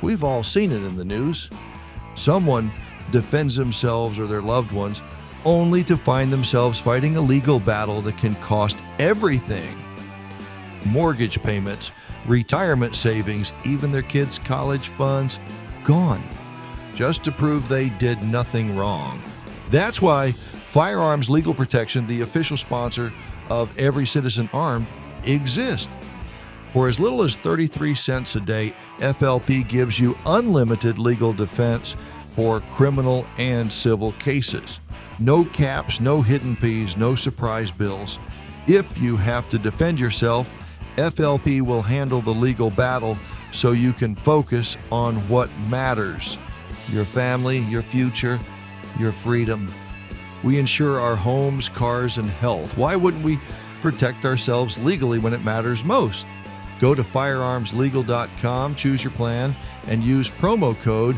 We've all seen it in the news. Someone defends themselves or their loved ones only to find themselves fighting a legal battle that can cost everything. Mortgage payments, retirement savings, even their kids' college funds, gone, just to prove they did nothing wrong. That's why Firearms Legal Protection, the official sponsor of Every Citizen Armed, exists. For as little as 33 cents a day, FLP gives you unlimited legal defense for criminal and civil cases. No caps, no hidden fees, no surprise bills. If you have to defend yourself, FLP will handle the legal battle so you can focus on what matters: your family, your future, your freedom. We insure our homes, cars, and health. Why wouldn't we protect ourselves legally when it matters most? Go to firearmslegal.com, choose your plan, and use promo code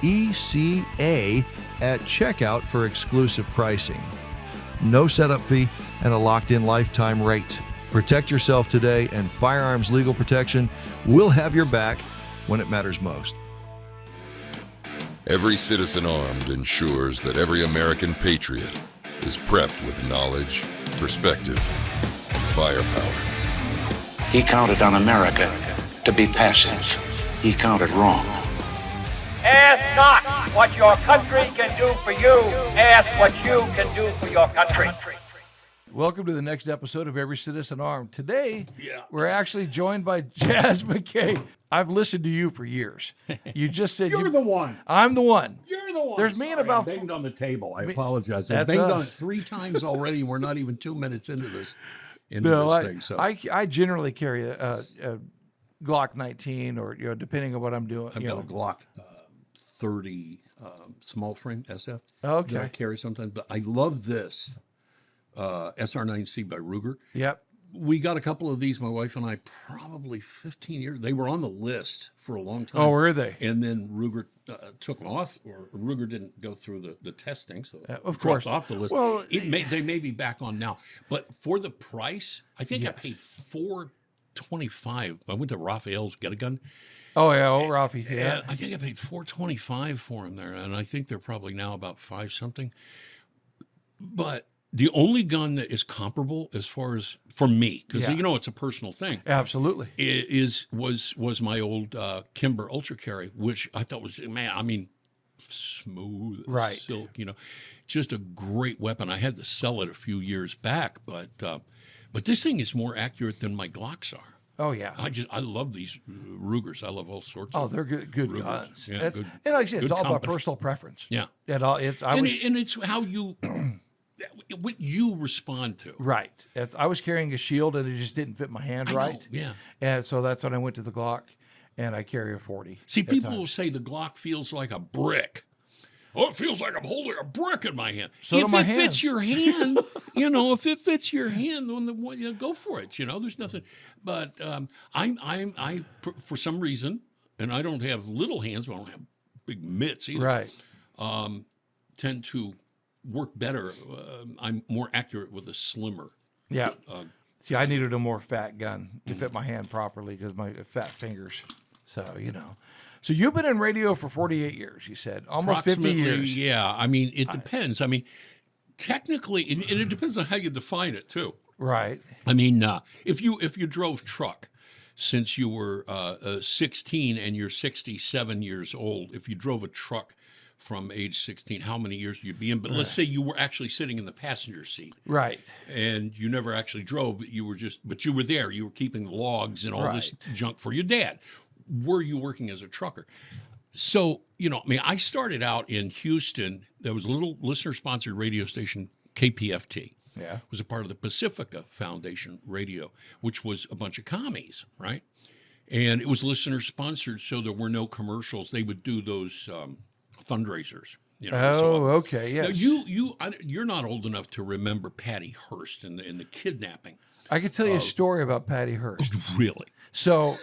ECA at checkout for exclusive pricing. No setup fee and a locked-in lifetime rate. Protect yourself today, and Firearms Legal Protection will have your back when it matters most. Every Citizen Armed ensures that every American patriot is prepped with knowledge, perspective, and firepower. He counted on America to be passive. He counted wrong. Ask not what your country can do for you. Ask what you can do for your country. Welcome to the next episode of Every Citizen Armed. Today, we're actually joined by Jaz McKay. I've listened to you for years. You just said You're the one. I'm the one. You're the one. There's me and about I banged on the table. I apologize. I That's banged on us. it 3 times already. We're not even 2 minutes into this thing. So I generally carry a Glock 19, or depending on what I'm doing. I've got a Glock 30 small frame SF Okay. that I carry sometimes. But I love this SR9C by Ruger. Yep. We got a couple of these, my wife and I, probably 15 years. They were on the list for a long time. Oh, were they? And then Ruger took them off, or Ruger didn't go through the testing, so of dropped course. off the list. Well, They may be back on now, but for the price, I think I Yes. paid $425. I went to Raphael's Get a Gun. Oh yeah, Ralphie. Yeah. And I think I paid $425 for them there, and I think they're probably now about 5 something. But the only gun that is comparable, as far as for me, because it's a personal thing. Absolutely. Was my old Kimber Ultra Carry, which I thought was smooth, Right. silk, just a great weapon. I had to sell it a few years back, but this thing is more accurate than my Glocks are. Oh yeah. I love these Rugers. I love all sorts. Oh, of they're good Rugers. guns. Yeah, and good, like I said, it's good all about company. personal preference. Yeah, And it's how you what you respond to. Right. I was carrying a shield and it just didn't fit my hand I right. know, yeah. And so that's when I went to the Glock, and I carry a 40. See, at people times. will say the Glock feels like a brick. Oh, it feels like I'm holding a brick in my hand. So do if my it fits hands. your hand, if it fits your hand, then go for it. There's nothing. But I for some reason, and I don't have little hands, but I don't have big mitts either. Right. Tend to work better. I'm more accurate with a slimmer. Yeah. See, I needed a more fat gun to fit my hand properly because my fat fingers. So, So you've been in radio for 48 years, you said. Almost 50 years. Yeah. It depends. Technically, and it depends on how you define it too. Right. If you drove truck since you were 16 and you're 67 years old, if you drove a truck from age 16, how many years would you be in? But let's say you were actually sitting in the passenger seat. Right. And you never actually drove, but you were there. You were keeping logs and all this junk for your dad. Were you working as a trucker? So, I started out in Houston. There was a little listener-sponsored radio station, KPFT. Yeah. It was a part of the Pacifica Foundation Radio, which was a bunch of commies, right? And it was listener-sponsored, so there were no commercials. They would do those fundraisers. Okay, yes. Now, you're not old enough to remember Patty Hearst and the kidnapping. I could tell you a story about Patty Hearst. Really? So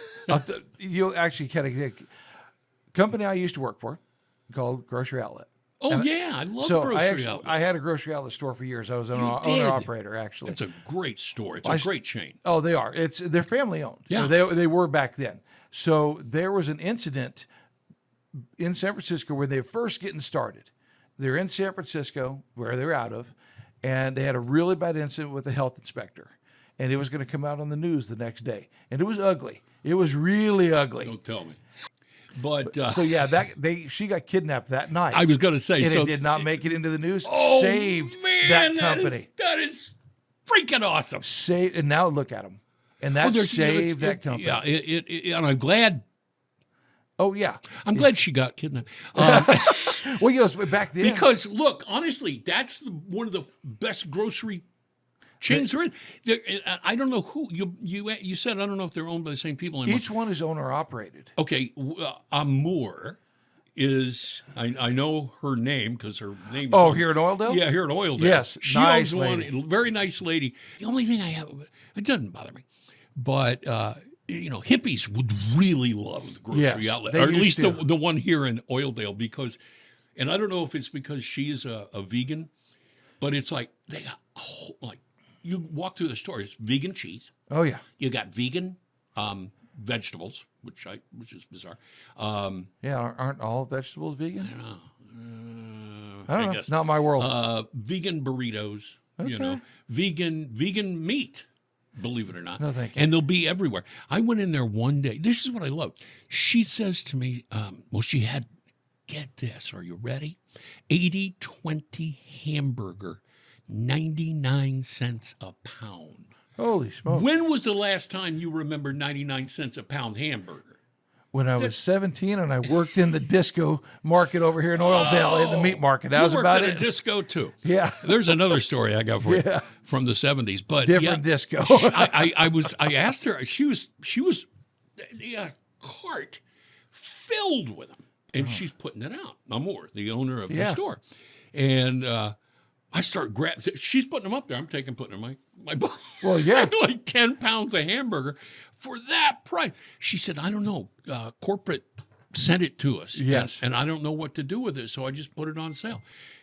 you'll actually kind of company I used to work for called Grocery Outlet. Oh, I love Grocery Outlet. I had a grocery outlet store for years. I was an owner-operator, actually. It's a great store. It's a great chain. Oh, they are. They're family-owned. Yeah. They were back then. So there was an incident in San Francisco when they were first getting started. They're in San Francisco, where they're out of, and they had a really bad incident with the health inspector. And it was going to come out on the news the next day. And it was ugly. It was really ugly. Don't tell me. But so yeah, she got kidnapped that night. I was going to say, and so it did not make it into the news. Oh, Saved man, that company. That is freaking awesome. Saved, and now look at them. And that saved that company. Yeah, and I'm glad. Oh yeah, I'm glad she got kidnapped. Well, you know, back then, Because look, honestly, that's one of the best grocery chains there is. I don't know who you said. I don't know if they're owned by the same people anymore. each one is owner operated. Okay, Amour is. I know her name because her name. Is Oh, here in Oildale? Yeah, here in Oildale. Yes, she nice owns lady. one. Very nice lady. The only thing I have, it doesn't bother me, but. Hippies would really love the grocery outlet, they or at used least to. the one here in Oildale, because, and I don't know if it's because she is a vegan, but it's like they got like you walk through the store, it's vegan cheese, Oh yeah, you got vegan vegetables, which is bizarre. yeah. Aren't all vegetables vegan? I I don't know. guess. Not my world. Vegan burritos, Okay. vegan meat. Believe it or not. No, thank you. And they'll be everywhere. I went in there one day. This is what I love. She says to me, she had, get this, are you ready? 80-20 hamburger, 99 cents a pound. Holy smoke! When was the last time you remember 99 cents a pound hamburger? When I was 17 and I worked in the disco market over here in Oildale, in the meat market. That was You about worked at it. a disco too. Yeah. There's another story I got for you from the 70s, but Different disco. I asked her. She was a cart filled with them, and she's putting it out. Amour, the owner of the store, and I start grabbing. She's putting them up there. I'm putting them in my book. Well, yeah. Like 10 pounds of hamburger for that price. She said, I don't know. Corporate sent it to us. Yes. And I don't know what to do with it, so I just put it on sale.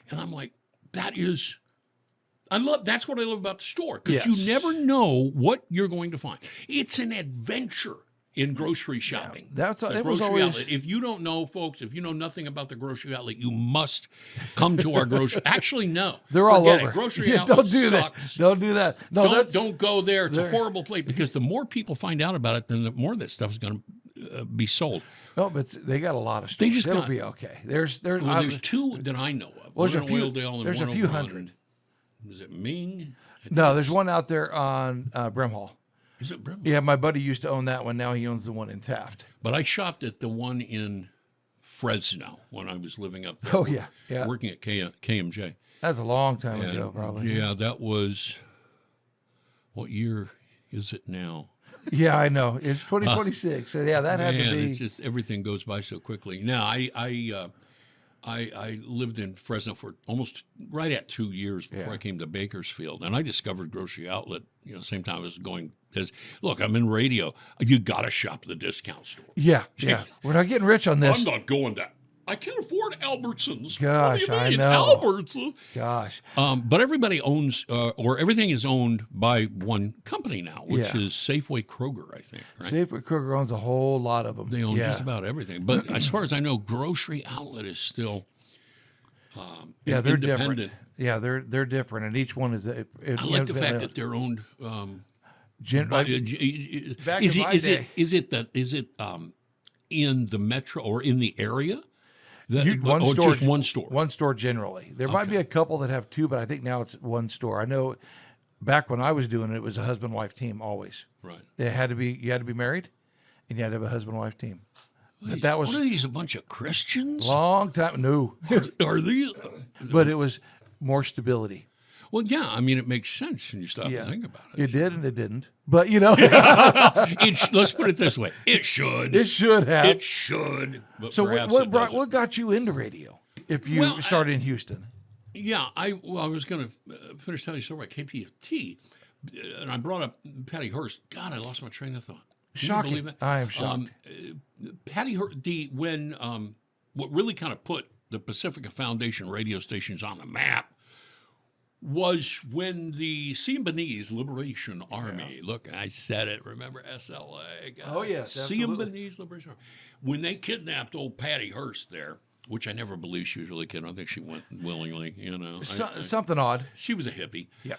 And I'm like, that's what I love about the store, because you never know what you're going to find. It's an adventure in grocery shopping. That's the it was grocery always. outlet. If you don't know, folks, if you know nothing about the grocery outlet, you must come to our grocery. Actually, no, They're all Forget over. It. Grocery Yeah, outlet don't do sucks. that. Don't do that. No, Don't go there. It's a horrible place, because the more people find out about it, then the more that stuff is going to be sold. No, but they got a lot of stuff. They just It'll got- be okay. There's Two that I know of. Well, One in Oildale and there's one a few over hundred. Is it Ming? No, there's one out there on Brimhall. Is it Brim? Yeah, my buddy used to own that one. Now he owns the one in Taft. But I shopped at the one in Fresno when I was living up there. Oh, yeah. Working at KMJ. That's a long time And, ago, probably. Yeah, that was, what year is it now? Yeah, I know. It's 2026. So yeah, that had to Man, be. it's just everything goes by so quickly. Now, I lived in Fresno for almost right at 2 years before I came to Bakersfield, and I discovered Grocery Outlet. Same time I was going. Look, I'm in radio. You got to shop the discount store. Yeah. We're not getting rich on this. I'm not going to. I can't afford Albertsons. Gosh, what do you I mean, know. Albertsons. Gosh. But everybody owns, or everything is owned by one company now, which is Safeway Kroger, I think. Right? Safeway Kroger owns a whole lot of them. They own just about everything. But as far as I know, Grocery Outlet is still they're independent. different. Yeah, they're different, and each one is. I like the fact that they're owned. Back in my day. Is it in the metro or in the area? Just one store. One store generally. There might be a couple that have two, but I think now it's one store. I know back when I was doing it, it was a husband-wife team always. Right. You had to be married, and you had to have a husband-wife team. But that was What are these, a bunch of Christians? long time. No, Are these? but it was more stability. Well, yeah. I mean, it makes sense when you stop and think about it. It did and it didn't. But Let's put it this way: it should. it should have. It should. But So perhaps what it doesn't. what got you into radio? If you started in Houston, Yeah, I was going to finish telling you a story about KPFT, and I brought up Patty Hearst. God, I lost my train of thought. Can shocking. you believe it? I am shocked. Patty Hearst, what really kind of put the Pacifica Foundation radio stations on the map was when the Symbionese Liberation Army, look, I said it, remember SLA? God, Oh, yes, absolutely. Symbionese Liberation Army. When they kidnapped old Patty Hearst there, which I never believed she was really kidnapped. I think she went willingly, Something odd. She was a hippie. Yeah.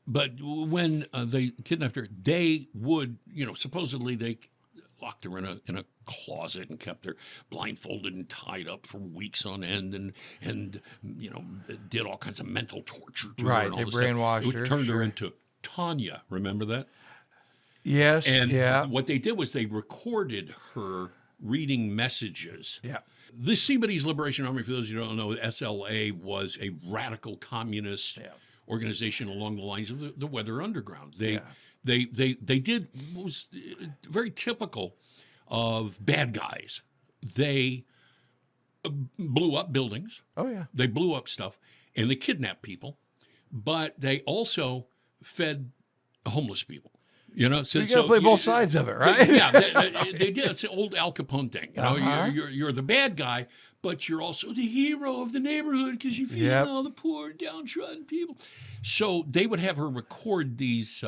But when they kidnapped her, they would, supposedly they locked her in a closet and kept her blindfolded and tied up for weeks on end, and did all kinds of mental torture to her. Right, And all they this brainwashed stuff. her, It turned her sure. into Tanya. Remember that? Yes. And yeah. what they did was they recorded her reading messages. Yeah. The Symbionese Liberation Army, for those who don't know, SLA was a radical communist organization along the lines of the Weather Underground. They did what was very typical of bad guys. They blew up buildings. Oh, yeah. They blew up stuff, and they kidnapped people, but they also fed homeless people. So you got to play both sides of it, right? They did. It's the old Al Capone thing. You're the bad guy, but you're also the hero of the neighborhood because you feed all the poor, downtrodden people. So they would have her record these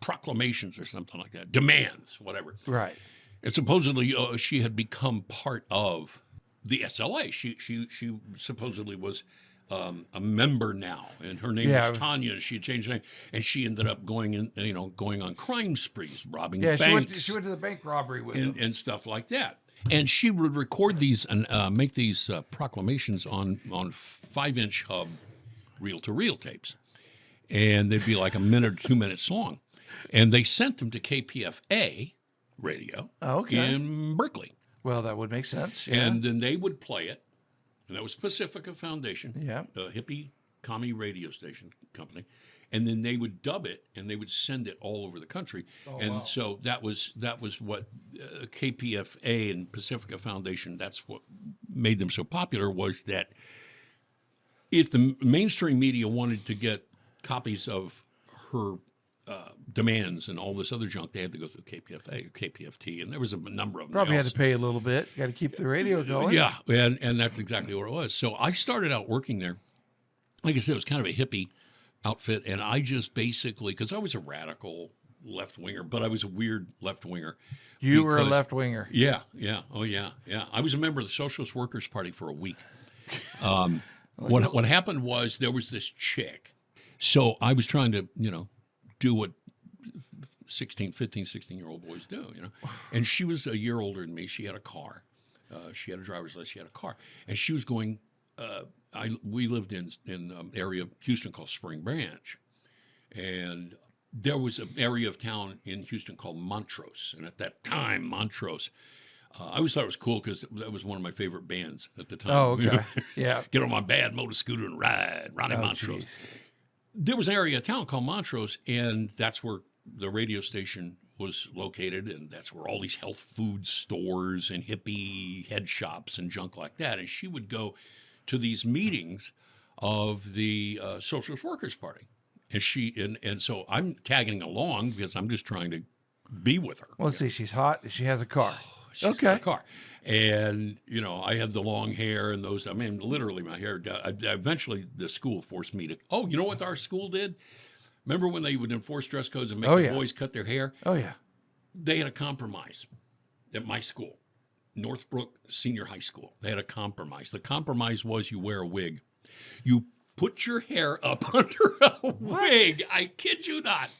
proclamations or something like that, demands, whatever. Right. And supposedly she had become part of the SLA. She supposedly was a member now, and her name was Tanya. She had changed her name, and she ended up going on crime sprees, robbing banks. She went to the bank robbery with him. And stuff like that. And she would record these and make these proclamations on 5-inch hub reel-to-reel tapes, and they'd be like a minute or 2 minutes long, and they sent them to KPFA radio in Berkeley. Well, that would make sense. Yeah. And then they would play it. And that was Pacifica Foundation, Yeah. a hippie commie radio station company. And then they would dub it and they would send it all over the country. So that was what KPFA and Pacifica Foundation, that's what made them so popular, was that if the mainstream media wanted to get copies of her demands and all this other junk, they had to go through KPFA or KPFT, and there was a number of them. Probably had to pay a little bit. Got to keep the radio going. Yeah, and that's exactly what it was. So I started out working there. Like I said, it was kind of a hippie outfit, and I just basically, because I was a radical left-winger, but I was a weird left-winger. You were a left-winger. Yeah. Oh, yeah. I was a member of the Socialist Workers Party for a week. What happened was there was this chick. So I was trying to, do what 15, 16-year-old boys do, And she was a year older than me. She had a car. She had a driver's license. She had a car. And she was going, we lived in an area of Houston called Spring Branch. And there was an area of town in Houston called Montrose. And at that time, Montrose, I always thought it was cool because that was one of my favorite bands at the time. Oh, okay. Yeah. Get on my bad motor scooter and ride. Ronnie Montrose. Geez. There was an area of town called Montrose, and that's where the radio station was located, and that's where all these health food stores and hippie head shops and junk like that. And she would go to these meetings of the Socialist Workers Party, and so I'm tagging along because I'm just trying to be with her. Well, let's see, she's hot. She has a car. She's got a car. And, I had the long hair and those. I mean, literally my hair. Eventually, the school forced me to. Oh, you know what our school did? Remember when they would enforce dress codes and make the boys cut their hair? Oh, yeah. They had a compromise at my school, Northbrook Senior High School. They had a compromise. The compromise was you wear a wig. You put your hair up under a wig. I kid you not.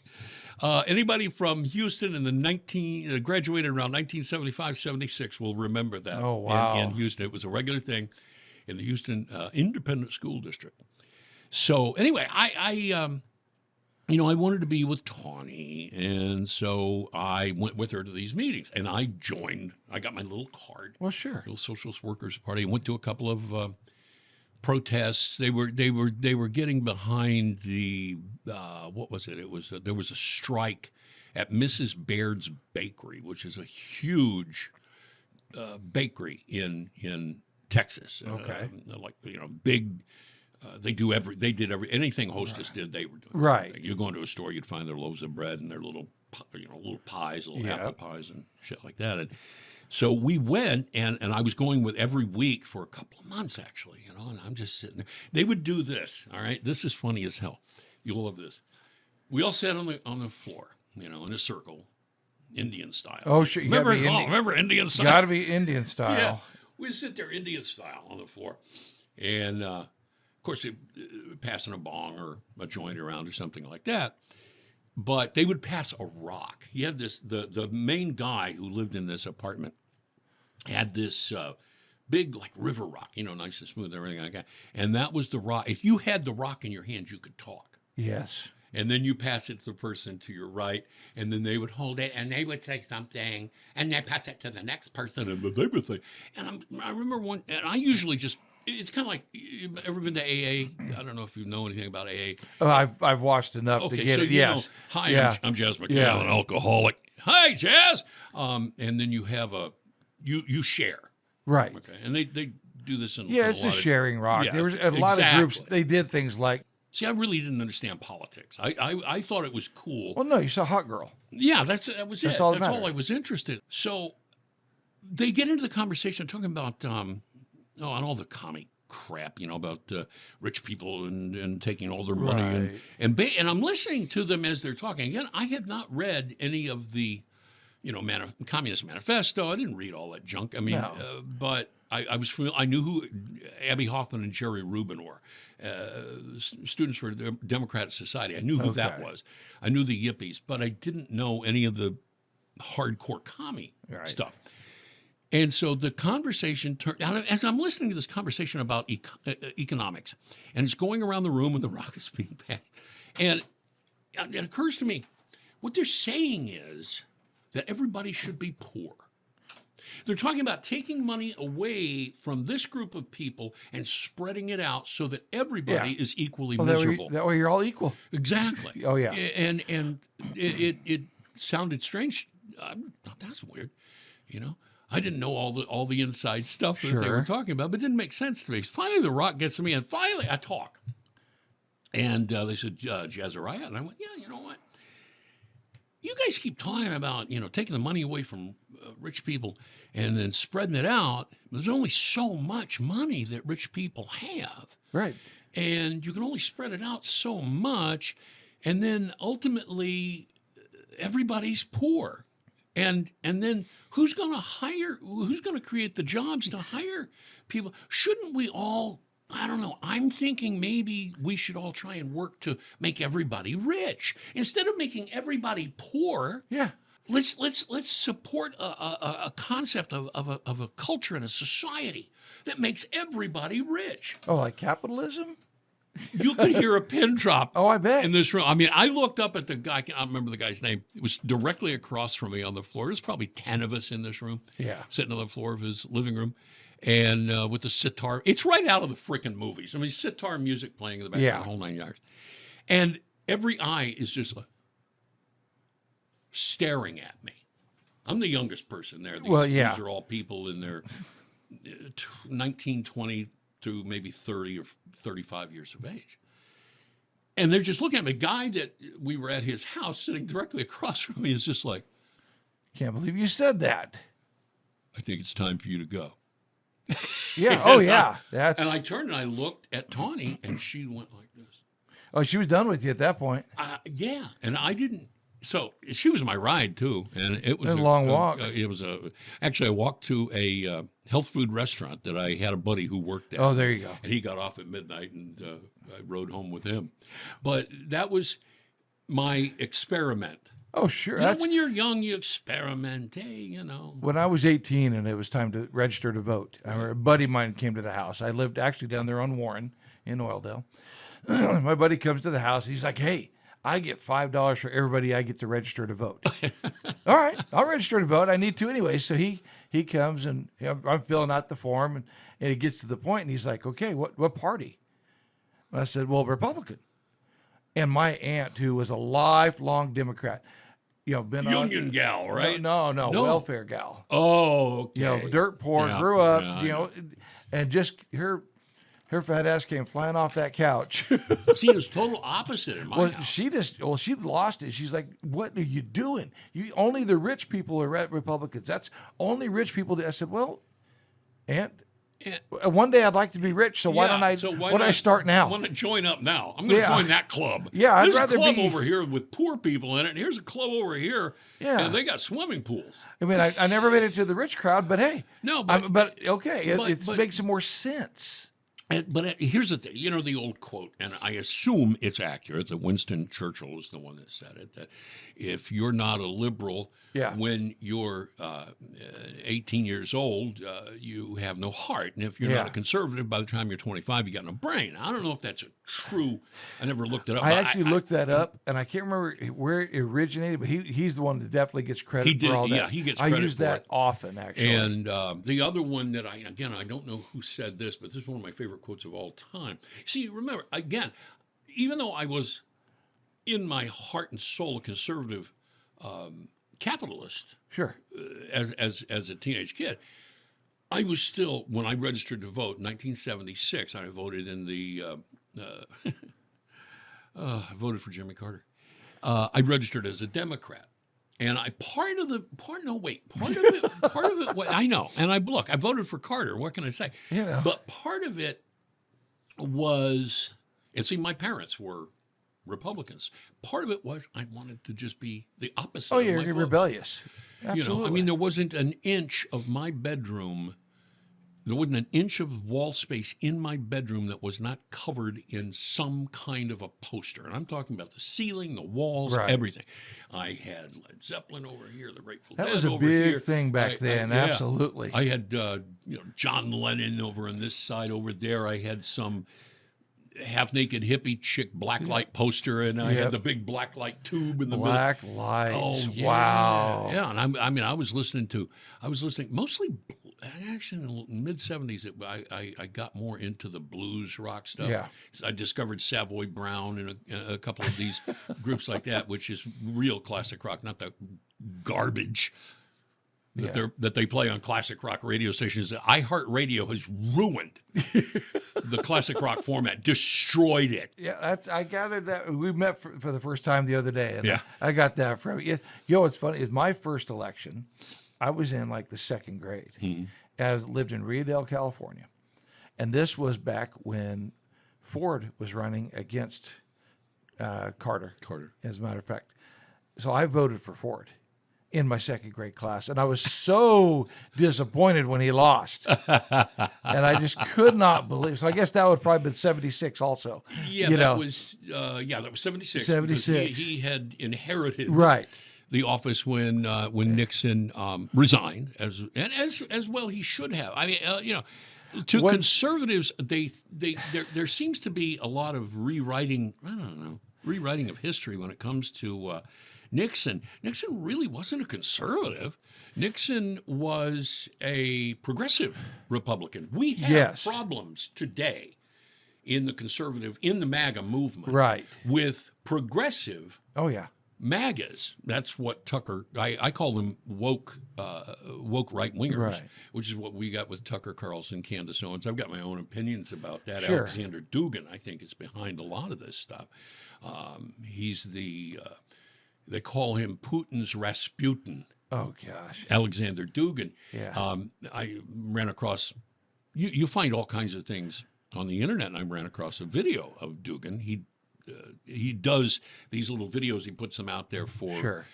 Anybody from Houston in the graduated around 1975, 76 will remember that. Oh, wow. In Houston. It was a regular thing in the Houston Independent School District. So anyway, I wanted to be with Tawny, and so I went with her to these meetings, and I joined. I got my little card. Well, sure. Little Socialist Workers Party. I went to a couple of protests. They were getting behind the what was it? It was there was a strike at Mrs. Baird's Bakery, which is a huge bakery in Texas. Okay, big. They did anything Hostess did. They were doing right. something. You go into a store, you'd find their loaves of bread and their little little pies, little apple pies and shit like that. And so we went, and I was going with every week for a couple of months, actually, and I'm just sitting there. They would do this, all right? This is funny as hell. You'll love this. We all sat on the floor, in a circle, Indian style. Oh, sure. Remember Indian style? Got to be Indian style. Yeah. We'd sit there Indian style on the floor. And, of course, passing a bong or a joint around or something like that. But they would pass a rock. He had this, the main guy who lived in this apartment had this big, like, river rock, nice and smooth and everything like that. And that was the rock. If you had the rock in your hand, you could talk. Yes. And then you pass it to the person to your right, and then they would hold it, and they would say something, and they pass it to the next person, and they would say. And I remember one, and I usually just, it's kind of like, you've ever been to AA? I don't know if you know anything about AA. Oh, I've watched enough to get so it. Yes. Hi, Yeah. I'm Jaz McKay, an alcoholic. Hi, Jaz. And then you have you share. Right. Okay. And they do this in Yeah, it's a sharing rock. Yeah, There was a lot of groups, exactly. they did things like, See, I really didn't understand politics. I thought it was cool. well, no, you saw Hot Girl. Yeah, that was it. all that That's all mattered. I was interested in. So they get into the conversation talking about and all the commie crap, about rich people and taking all their money. Right. And I'm listening to them as they're talking. Again, I had not read any of the, Communist Manifesto. I didn't read all that junk. I mean, No. but I was familiar. I knew who Abby Hoffman and Jerry Rubin were. Students for the Democratic Society. I knew who that was. I knew the yippies, but I didn't know any of the hardcore commie stuff. And so the conversation turned, as I'm listening to this conversation about economics, and it's going around the room and the rock is being passed, and it occurs to me, what they're saying is that everybody should be poor. They're talking about taking money away from this group of people and spreading it out so that everybody is equally miserable. That way you're all equal. Exactly. Oh, yeah. And it sounded strange. That's weird. I didn't know all the inside stuff that they were talking about, but it didn't make sense to me. Finally, the rock gets to me, and finally I talk. And they said, Jazariah? And I went, yeah, you know what? You guys keep talking about, taking the money away from rich people and then spreading it out. There's only so much money that rich people have. Right. And you can only spread it out so much. And then ultimately, everybody's poor. And then who's going to create the jobs to hire people? Shouldn't we all, I don't know, I'm thinking maybe we should all try and work to make everybody rich. Instead of making everybody poor, let's support a concept of a culture and a society that makes everybody rich. Oh, like capitalism? You could hear a pin drop. Oh, I bet. In this room. I mean, I looked up at the guy. I don't remember the guy's name. It was directly across from me on the floor. There's probably 10 of us in this room. Yeah. Sitting on the floor of his living room. And with the sitar. It's right out of the freaking movies. I mean, sitar music playing in the background, the whole 9 yards. And every eye is just like staring at me. I'm the youngest person there. These are all people in their 19, 20 to maybe 30 or 35 years of age. And they're just looking at me. The guy that we were at his house sitting directly across from me is just like, can't believe you said that. I think it's time for you to go. Yeah. Oh, yeah. And I turned and I looked at Tawny, and she went like this. Oh, she was done with you at that point. Yeah. And I didn't. So she was my ride too, and it was a long walk. Actually, I walked to a health food restaurant that I had a buddy who worked at. Oh, there you go. And he got off at midnight, and I rode home with him. But that was my experiment. Oh, sure. When you're young, you experiment. Hey, When I was 18 and it was time to register to vote, a buddy of mine came to the house. I lived actually down there on Warren in Oildale. My buddy comes to the house. He's like, hey, I get $5 for everybody I get to register to vote. All right, I'll register to vote. I need to anyway. So he comes and I'm filling out the form, and it gets to the point, and he's like, okay, what party? And I said, well, Republican. And my aunt, who was a lifelong Democrat, been Union gal, right? No, welfare gal. Oh, okay. Dirt poor, grew up, and just her Her fat ass came flying off that couch. See, it was total opposite in my house. She lost it. She's like, "What are you doing? Only the rich people are Republicans. That's only rich people." I said, "Well, Aunt, one day I'd like to be rich. So why don't I start now? I want to join up now. I'm going to join that club. Yeah, I'd There's rather a club be over here with poor people in it, and here's a club over here. Yeah. And they got swimming pools. I mean, I never made it to the rich crowd, but hey, No, but okay, it makes more sense." But here's the thing, the old quote, and I assume it's accurate, that Winston Churchill was the one that said it, that if you're not a liberal when you're 18 years old, you have no heart. And if you're not a conservative, by the time you're 25, you got no brain. I don't know if that's true. I never looked it up. I actually looked that up, and I can't remember where it originated, but he's the one that definitely gets credit for all that. Yeah, he gets credit for it. I use that often, actually. And the other one that I don't know who said this, but this is one of my favorite quotes of all time. See, remember, again, even though I was in my heart and soul a conservative capitalist, sure, as a teenage kid, I was still, when I registered to vote in 1976, I voted in the I voted for Jimmy Carter. I registered as a Democrat. And part of it, I know. And I voted for Carter. What can I say? Yeah. But part of it was, and see, my parents were Republicans. Part of it was I wanted to just be the opposite. Oh, of you're my folks. rebellious. Absolutely. I mean, there wasn't an inch of my bedroom. There wasn't an inch of wall space in my bedroom that was not covered in some kind of a poster. And I'm talking about the ceiling, the walls, everything. I had Led Zeppelin over here, the Grateful Dead over here. That was a big thing back then, absolutely. I had John Lennon over on this side. Over there, I had some half-naked hippie chick blacklight poster, and I had the big blacklight tube in the middle. Black lights. Oh, yeah. Wow. Yeah, and I was listening mostly. Actually, in the mid-'70s, I got more into the blues rock stuff. Yeah. I discovered Savoy Brown and a couple of these groups like that, which is real classic rock, not the garbage that they play on classic rock radio stations. iHeartRadio has ruined the classic rock format, destroyed it. Yeah, I gathered that. We met for the first time the other day, and Yeah. I got that from you. What's funny is my first election, I was in like the second grade. I lived in Riadale, California. And this was back when Ford was running against Carter, as a matter of fact. So I voted for Ford in my second grade class. And I was so disappointed when he lost. And I just could not believe. So I guess that would probably have been 76 also. Yeah, that was 76. 76. He had inherited Right. the office when Nixon resigned, as well he should have. I mean, conservatives, there seems to be a lot of rewriting of history when it comes to Nixon. Nixon really wasn't a conservative. Nixon was a progressive Republican. We have problems today in the MAGA movement, with progressive. Oh yeah. MAGAs. That's what Tucker. I call them woke right wingers, which is what we got with Tucker Carlson, Candace Owens. I've got my own opinions about that. Sure. Alexander Dugin, I think, is behind a lot of this stuff. He's they call him Putin's Rasputin. Oh gosh. Alexander Dugin. Yeah. I ran across. You find all kinds of things on the internet, and I ran across a video of Dugin. He does these little videos. He puts them out there for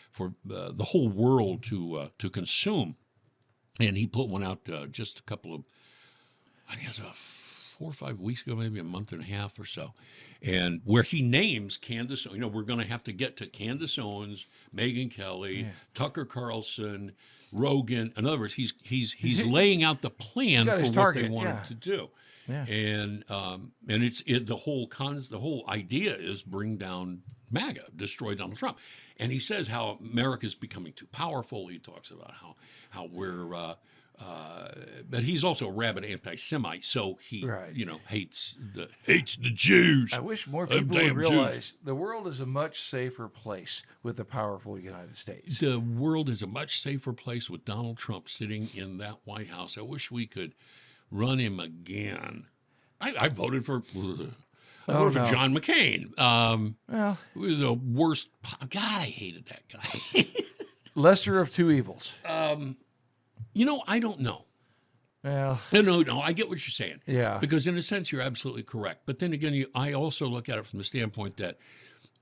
the whole world to consume. And he put one out just a couple of, I think it was 4 or 5 weeks ago, maybe a month and a half or so, and where he names Candace. We're going to have to get to Candace Owens, Megyn Kelly, Tucker Carlson, Rogan. In other words, he's laying out the plan for what they wanted to do. Yeah. And it's the whole idea is bring down MAGA, destroy Donald Trump, and he says how America's becoming too powerful. He talks about how we're, but he's also a rabid anti-Semite, so he hates the Jews. I wish more people would realize the world is a much safer place with the powerful United States. The world is a much safer place with Donald Trump sitting in that White House. I wish we could run him again. I voted for. I Oh, voted no. for John McCain. Well, He was the worst. God, I hated that guy. lesser of two evils. I don't know. Well, No, I get what you're saying. Yeah. Because in a sense, you're absolutely correct. But then again, I also look at it from the standpoint that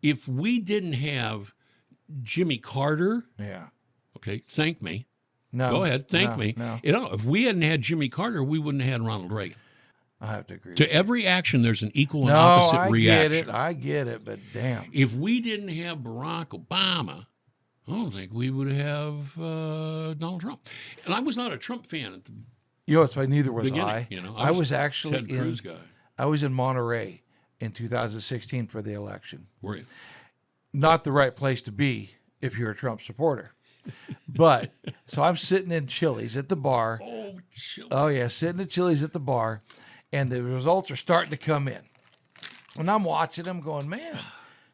if we didn't have Jimmy Carter, yeah. okay, thank me. No. Go ahead, thank no, me. No, If we hadn't had Jimmy Carter, we wouldn't have had Ronald Reagan. I have to agree. To every action, there's an equal and No, opposite I reaction. I get it, but damn. If we didn't have Barack Obama, I don't think we would have Donald Trump. And I was not a Trump fan at the You know, it's funny, neither was beginning. I. I was actually Ted Cruz guy. I was in Monterey in 2016 for the election. Were you? Not the right place to be if you're a Trump supporter. But so I'm sitting in Chili's at the bar. Oh yeah, sitting at Chili's at the bar, and the results are starting to come in. And I'm watching them going, man,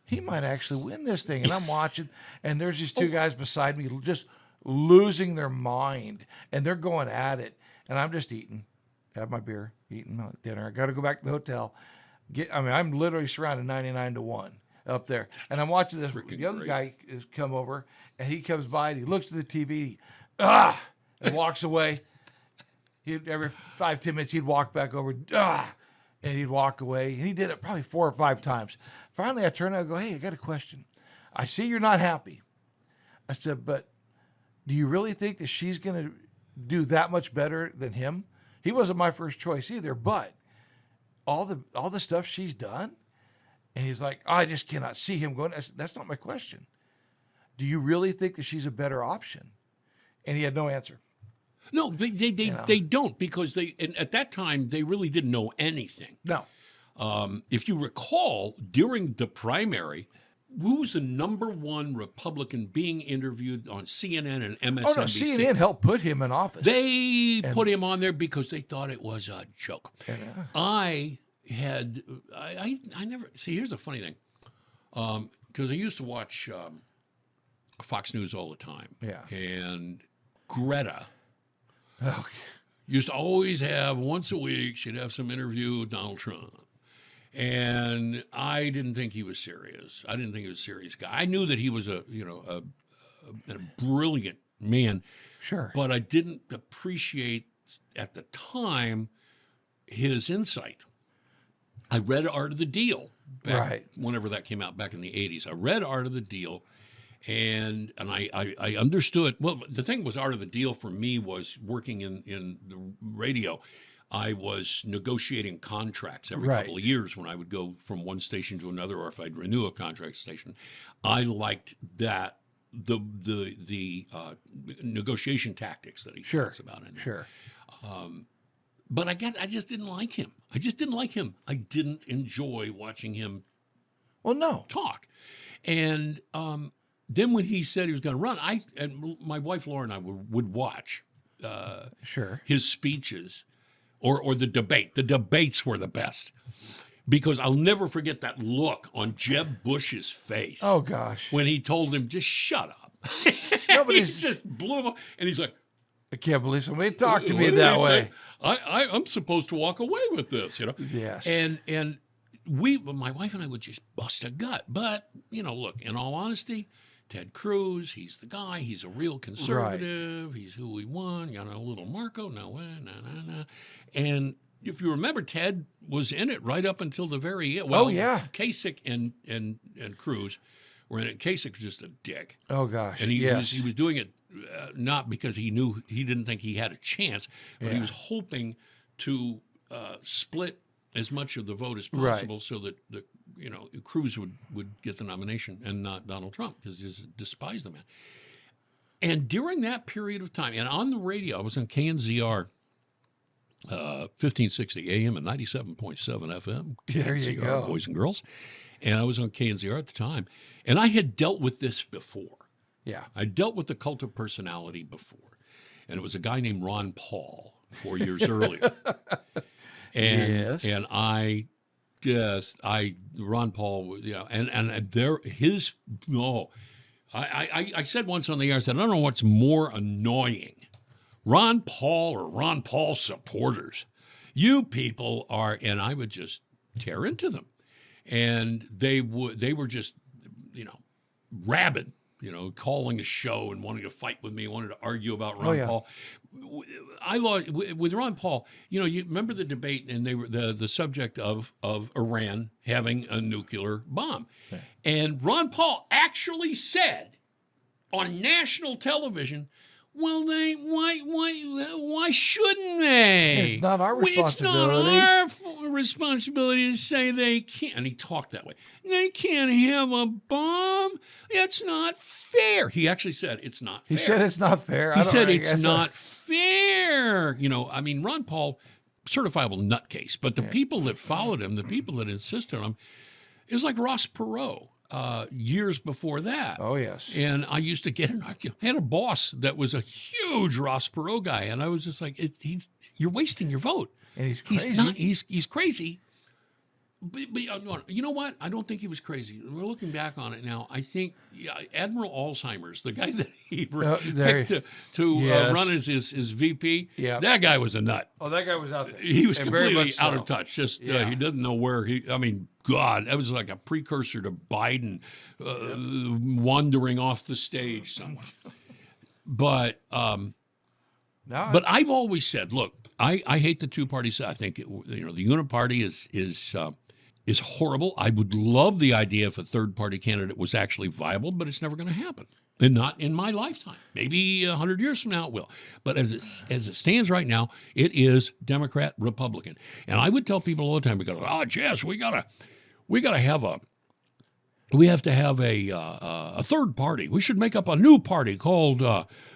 he might actually win this thing. And I'm watching, and there's these two guys beside me just losing their mind, and they're going at it. And I'm just eating, have my beer, eating my dinner. I got to go back to the hotel. I'm literally surrounded 99-1 up there. And I'm watching this young guy come over, and he comes by, and he looks at the TV, and walks away. Every 5-10 minutes, he'd walk back over, and he'd walk away. And he did it probably 4 or 5 times. Finally, I turn out and go, hey, I got a question. I see you're not happy. I said, but do you really think that she's going to do that much better than him? He wasn't my first choice either, but all the stuff she's done, and he's like, I just cannot see him going. I said, that's not my question. Do you really think that she's a better option? And he had no answer. No, they don't, because at that time they really didn't know anything. No. If you recall, during the primary, who was the number one Republican being interviewed on CNN and MSNBC? Oh, no, CNN helped put him in office. They put him on there because they thought it was a joke. I never, see, here's the funny thing. Because I used to watch Fox News all the time. Yeah. And Greta Okay. used to always have, once a week, she'd have some interview with Donald Trump. And I didn't think he was serious. I didn't think he was a serious guy. I knew that he was a brilliant man. Sure. But I didn't appreciate at the time his insight. I read Art of the Deal back whenever that came out back in the 80s. I read Art of the Deal, and I understood. Well, the thing was, Art of the Deal for me was working in the radio. I was negotiating contracts every couple of years when I would go from one station to another, or if I'd renew a contract station. I liked that the negotiation tactics that he talks about in there. Sure. But I just didn't like him. I didn't enjoy watching him talk. And then when he said he was going to run, and my wife Laura and I would watch his speeches or the debate. The debates were the best, because I'll never forget that look on Jeb Bush's face. Oh, gosh. When he told him, just shut up. No, but he just blew him up. And he's like, I can't believe somebody talked to me that way. I'm supposed to walk away with this, Yes. And my wife and I would just bust a gut. But, look, in all honesty, Ted Cruz, he's the guy. He's a real conservative. He's who we want. A little Marco. No. And if you remember, Ted was in it right up until the very end. Well, Kasich and Cruz were in it. Kasich was just a dick. Oh, gosh. And he was doing it not because he didn't think he had a chance, but he was hoping to split as much of the vote as possible so that Cruz would get the nomination and not Donald Trump, because he just despised the man. And during that period of time, and on the radio, I was on KNZR 1560 AM and 97.7 FM. There you go. Boys and girls. And I was on KNZR at the time. And I had dealt with this before. Yeah. I dealt with the cult of personality before. And it was a guy named Ron Paul 4 years earlier. And Ron Paul, I said once on the air, I said, I don't know what's more annoying, Ron Paul or Ron Paul supporters. You people are, and I would just tear into them. And they were just, rabid, calling a show and wanting to fight with me, wanted to argue about Ron Paul. I lost with Ron Paul. You remember the debate, and they were the subject of Iran having a nuclear bomb, and Ron Paul actually said on national television, "Well, why shouldn't they? It's not our responsibility. It's not our responsibility to say they can't." And he talked that way. They can't have a bomb. It's not fair. He actually said it's not fair. He said it's not fair. He said it's not fair. Ron Paul, certifiable nutcase. But the people that followed him, the people that insisted on him, it was like Ross Perot. Years before that. Oh, yes. And I used to get I had a boss that was a huge Ross Perot guy, and I was just like, you're wasting your vote. And he's crazy. He's crazy. But you know what? I don't think he was crazy. We're looking back on it now. I think Admiral Alzheimer's, the guy that he picked to run as his VP, that guy was a nut. Oh, that guy was out there. He was completely out of touch. Just he doesn't know where God, that was like a precursor to Biden wandering off the stage somewhere. But I've always said, look, I hate the two-party side. I think the uniparty is horrible. I would love the idea if a third-party candidate was actually viable, but it's never going to happen, and not in my lifetime. Maybe 100 years from now it will. But as it stands right now, it is Democrat, Republican. And I would tell people all the time, because Jess, we have to have a third party. We should make up a new party called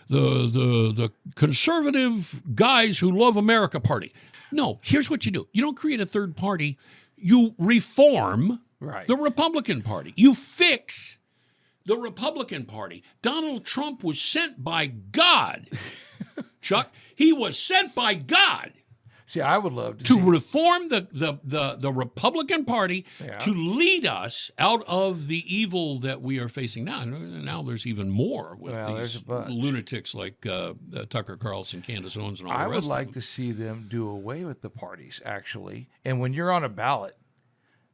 the Conservative Guys Who Love America Party. No, here's what you do. You don't create a third party. You reform the Republican Party. You fix the Republican Party. Donald Trump was sent by God. Chuck, he was sent by God. See, I would love to reform the Republican Party to lead us out of the evil that we are facing now. Now there's even more with these lunatics like Tucker Carlson, Candace Owens, and all the rest of them. I would like to see them do away with the parties, actually. And when you're on a ballot,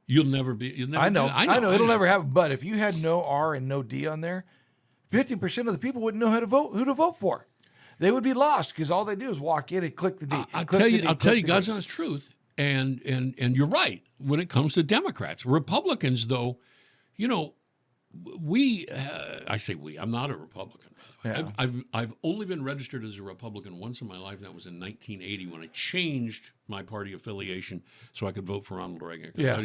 you'll never be. I know. It'll never happen. But if you had no R and no D on there, 50% of the people wouldn't know who to vote for. They would be lost because all they do is walk in and click the D. I'll tell you, God's honest truth, and you're right when it comes to Democrats. Republicans, though, I say we. I'm not a Republican. Yeah. I've only been registered as a Republican once in my life, and that was in 1980 when I changed my party affiliation so I could vote for Ronald Reagan. Yeah.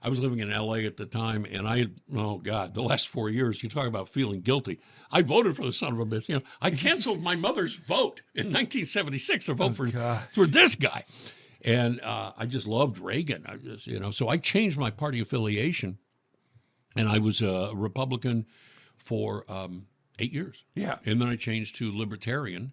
I was living in L.A. at the time, and the last 4 years, you talk about feeling guilty. I voted for the son of a bitch. I canceled my mother's vote in 1976 to vote for this guy. And I just loved Reagan. So I changed my party affiliation, and I was a Republican for 8 years. Yeah. And then I changed to Libertarian.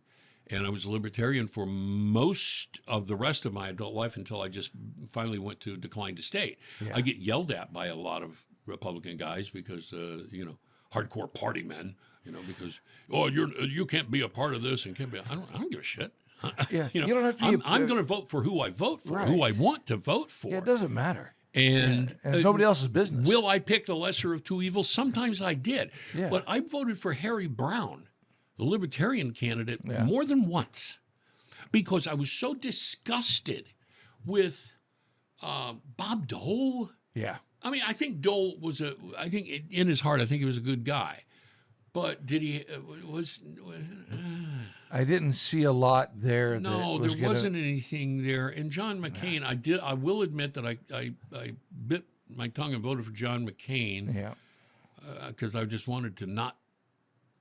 And I was a Libertarian for most of the rest of my adult life until I just finally went to decline to state. Yeah. I get yelled at by a lot of Republican guys because, hardcore party men, because, you can't be a part of this and can't be. I don't give a shit. Yeah. You don't have to I'm going to vote for who I vote for, who I want to vote for. Yeah, it doesn't matter. And it's nobody else's business. Will I pick the lesser of two evils? Sometimes I did. Yeah. But I voted for Harry Brown, the Libertarian candidate, more than once, because I was so disgusted with Bob Dole. Yeah. I mean, I think Dole was in his heart, I think he was a good guy. But did he, I didn't see a lot there. No, there wasn't anything there. And John McCain, I will admit that I bit my tongue and voted for John McCain. Yeah. Because I just wanted to not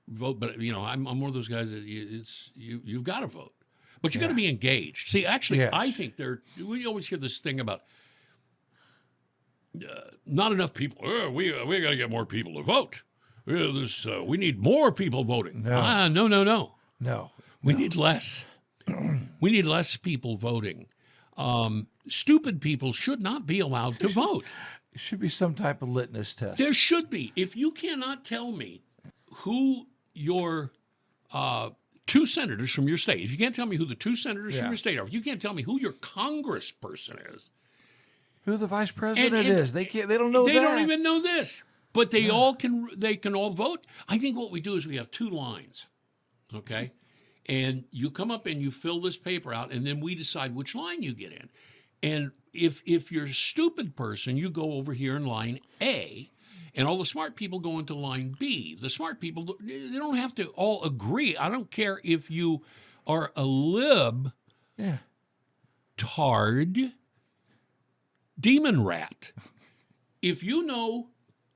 vote, but I'm one of those guys that you've got to vote, but you got to be engaged. See, actually, I think we always hear this thing about not enough people. We got to get more people to vote. We need more people voting. No. We need less. We need less people voting. Stupid people should not be allowed to vote. It should be some type of litmus test. There should be. If you cannot tell me who your 2 senators from your state. If you can't tell me who the 2 senators from Yeah. your state are, if you can't tell me who your congressperson is, Who the vice president And- is? They can't. They don't know they that. don't even know this. But they all can. They can all vote. I think what we do is we have 2 lines, okay, and you come up and you fill this paper out, and then we decide which line you get in. And if you're a stupid person, you go over here in line A, and all the smart people go into line B. The smart people, they don't have to all agree. I don't care if you are a lib, Yeah. tard, demon rat. If you know